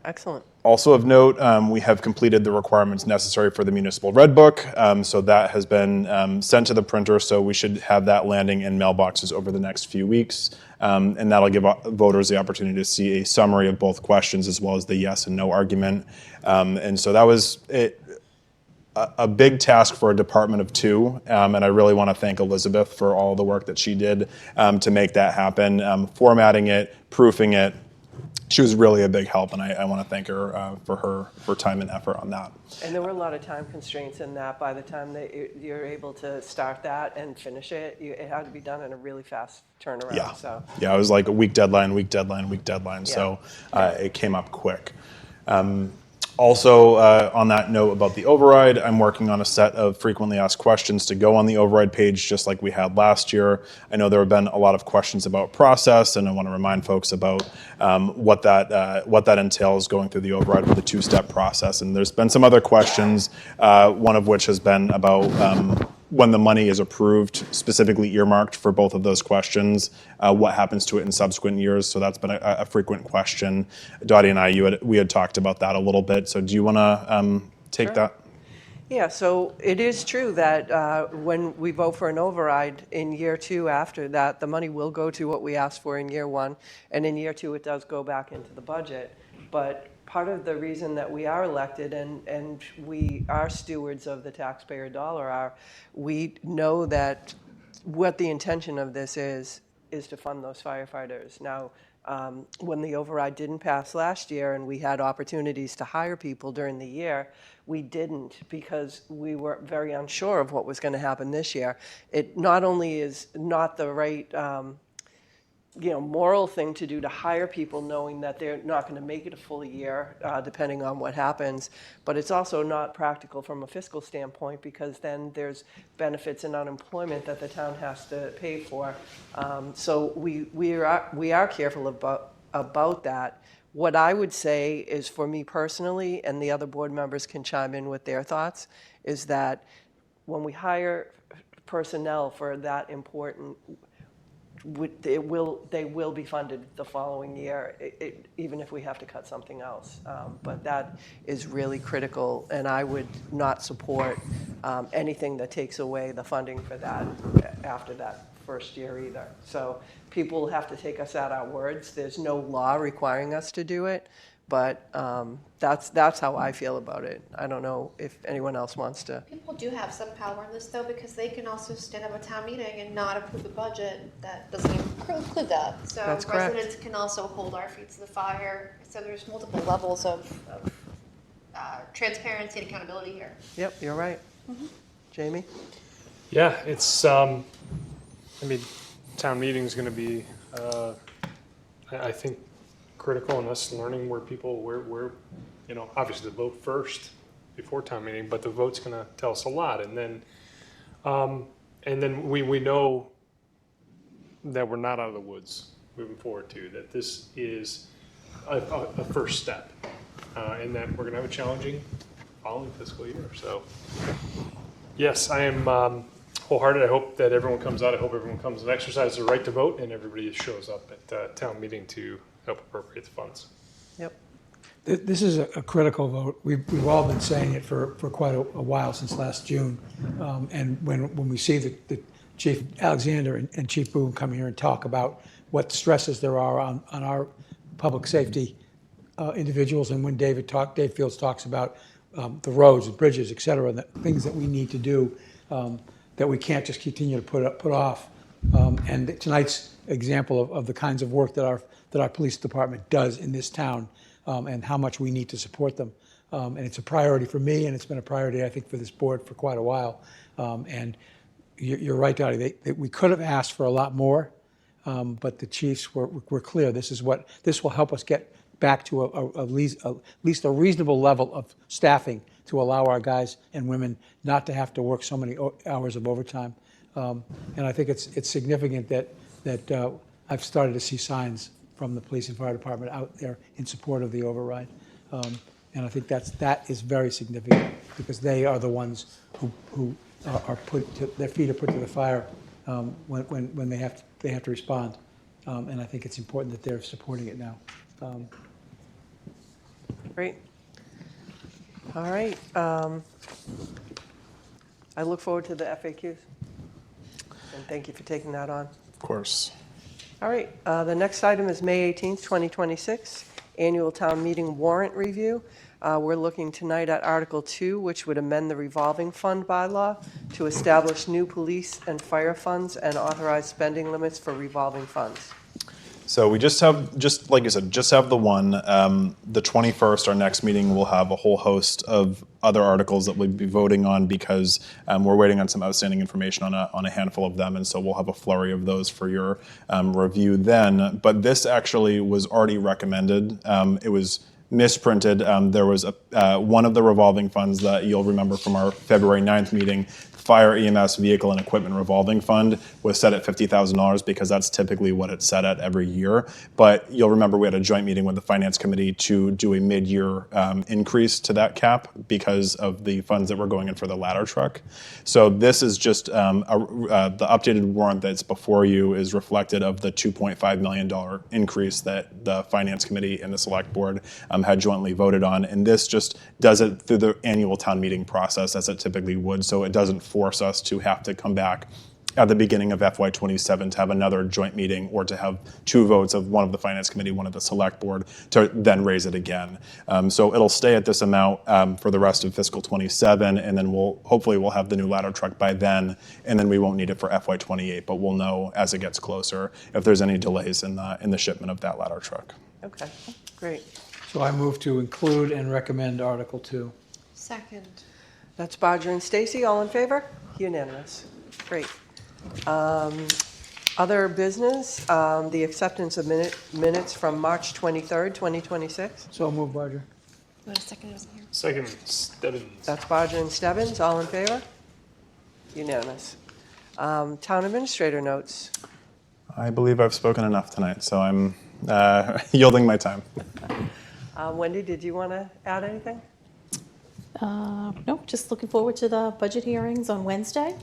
Excellent. Also of note, we have completed the requirements necessary for the municipal red book. So that has been sent to the printer. So we should have that landing in mailboxes over the next few weeks. And that'll give voters the opportunity to see a summary of both questions as well as the yes and no argument. And so that was a big task for a department of two. And I really want to thank Elizabeth for all the work that she did to make that happen, formatting it, proofing it. She was really a big help, and I want to thank her for her time and effort on that. And there were a lot of time constraints in that. By the time that you're able to start that and finish it, it had to be done in a really fast turnaround. Yeah, So. Yeah, it was like a week deadline. Yeah. So it came up quick. Also, on that note about the override, I'm working on a set of frequently asked questions to go on the override page, just like we had last year. I know there have been a lot of questions about process, and I want to remind folks about what that entails going through the override with the two-step process. And there's been some other questions, one of which has been about when the money is approved, specifically earmarked for both of those questions, what happens to it in subsequent years? So that's been a frequent question. Dottie and I, we had talked about that a little bit. So do you want to take that? Yeah, so it is true that when we vote for an override in year two after that, the money will go to what we asked for in year one. And in year two, it does go back into the budget. But part of the reason that we are elected and we are stewards of the taxpayer dollar we know that what the intention of this is to fund those firefighters. Now, when the override didn't pass last year and we had opportunities to hire people during the year, we didn't because we were very unsure of what was going to happen this year. It not only is not the right moral thing to do to hire people knowing that they're not going to make it a full year, depending on what happens. But it's also not practical from a fiscal standpoint because then there's benefits and unemployment that the town has to pay for. So we are careful about that. What I would say is, for me personally, and the other board members can chime in with their thoughts, is that when we hire personnel for that important, they will be funded the following year, even if we have to cut something else. But that is really critical, and I would not support anything that takes away the funding for that after that first year either. So people have to take us at our words. There's no law requiring us to do it, But that's how I feel about it. I don't know if anyone else wants to. People do have some power in this though, because they can also stand up a town meeting and not approve a budget that doesn't include that. So That's correct. residents can also hold our feet to the fire. So there's multiple levels of transparency and accountability here. Yep, you're right. Jamie? Yeah, it's, I mean, town meeting is going to be, I think, critical in us learning where people, where, you know, obviously the vote first before town meeting, but the vote's going to tell us a lot. And then we know that we're not out of the woods moving forward too, that this is a first step, and that we're going to have a challenging following fiscal year. So yes, I am wholehearted. I hope that everyone comes out. I hope everyone comes and exercises their right to vote, and everybody shows up at town meeting to help appropriate the funds. Yep. This is a critical vote. We've all been saying it for quite a while, since last June. And when we see the Chief Alexander and Chief Boone come here and talk about what stresses there are on our public safety individuals, and when Dave Fields talks about the roads and bridges, et cetera, the things that we need to do, that we can't just continue to put off. And tonight's example of the kinds of work that our police department does in this town, and how much we need to support them. And it's a priority for me, and it's been a priority, I think, for this board for quite a while. And you're right, Dottie, we could have asked for a lot more, but the chiefs were clear. This will help us get back to at least a reasonable level of staffing to allow our guys and women not to have to work so many hours of overtime. And I think it's significant that I've started to see signs from the police and fire department out there in support of the override. And I think that is very significant, because they are the ones who are their feet are put to the fire when they have to respond. And I think it's important that they're supporting it now. Great. All right. I look forward to the FAQs. And thank you for taking that on. Of course. All right. The next item is May 18th, 2026, Annual Town Meeting Warrant Review. We're looking tonight at Article 2, which would amend the revolving fund bylaw to establish new police and fire funds and authorize spending limits for revolving funds. So we just like you said, just have the one. The 21st, our next meeting, will have a whole host of other articles that we'll be voting on, because we're waiting on some outstanding information on a handful of them, and so we'll have a flurry of those for your review then. But this actually was already recommended. It was misprinted. There was one of the revolving funds that you'll remember from our February 9th meeting. Fire EMS Vehicle and Equipment Revolving Fund was set at $50,000, because that's typically what it's set at every year. But you'll remember we had a joint meeting with the Finance Committee to do a mid-year increase to that cap because of the funds that were going in for the ladder truck. So this is just the updated warrant that's before you is reflected of the $2.5 million increase that the Finance Committee and the Select Board had jointly voted on. And this just does it through the annual town meeting process, as it typically would. So it doesn't force us to have to come back at the beginning of FY27 to have another joint meeting, or to have two votes of one of the Finance Committee, one of the Select Board, to then raise it again. So it'll stay at this amount for the rest of fiscal 27, and then hopefully we'll have the new ladder truck by then, and then we won't need it for FY28, but we'll know as it gets closer if there's any delays in the shipment of that ladder truck. Okay, great. So I move to include and recommend Article 2. Second. That's Bodger and Stacy. All in favor? Unanimous. Great. Other business, the acceptance of minutes from March 23rd, 2026. So move, Barger. Want a second? Here. Second, Stebbins. That's Bodger and Stebbins. All in favor? Unanimous. Town administrator notes. I believe I've spoken enough tonight, so I'm yielding my time. Wendy, did you want to add anything? No, just looking forward to the budget hearings on Wednesday.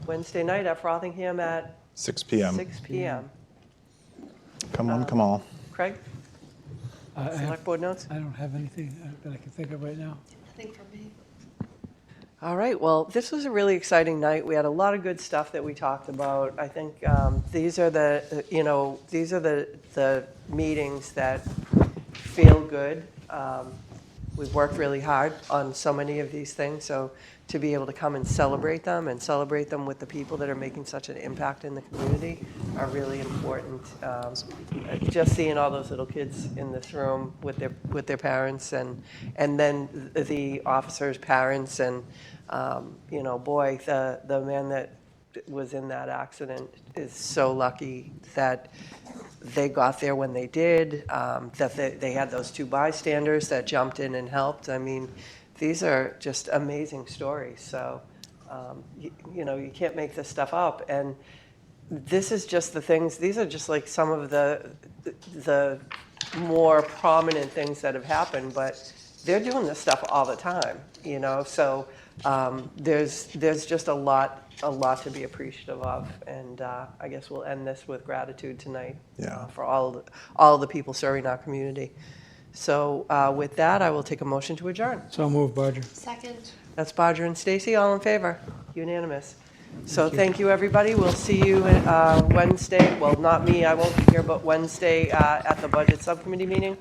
Wednesday night at Frothingham at 6 p.m. 6 p.m. Come on, come on. Craig? Select board notes? I don't have anything that I can think of right now. Nothing for me. All right, well, this was a really exciting night. We had a lot of good stuff that we talked about. I think these are the meetings that feel good. We've worked really hard on so many of these things, so to be able to come and celebrate them with the people that are making such an impact in the community are really important. Just seeing all those little kids in this room with their parents, and then the officers' parents, and boy, the man that was in that accident is so lucky that they got there when they did, that they had those two bystanders that jumped in and helped. I mean, these are just amazing stories. So, you can't make this stuff up. And this is just the things, these are just like some of the more prominent things that have happened, but they're doing this stuff all the time, So there's just a lot to be appreciative of, and I guess we'll end this with gratitude tonight for all the people serving our community. So with that, I will take a motion to adjourn. So moved, Barger. Second. That's Bodger and Stacy, all in favor? Unanimous. So thank you, everybody. We'll see you Wednesday. Well, not me, I won't be here, but Wednesday at the Budget Subcommittee meeting.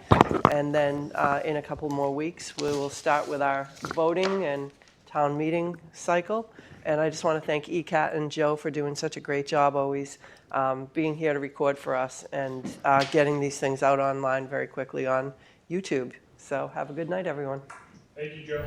And then in a couple more weeks, we will start with our voting and town meeting cycle. And I just want to thank ECAT and Joe for doing such a great job always being here to record for us and getting these things out online very quickly on YouTube. So have a good night, everyone. Thank you, Joe.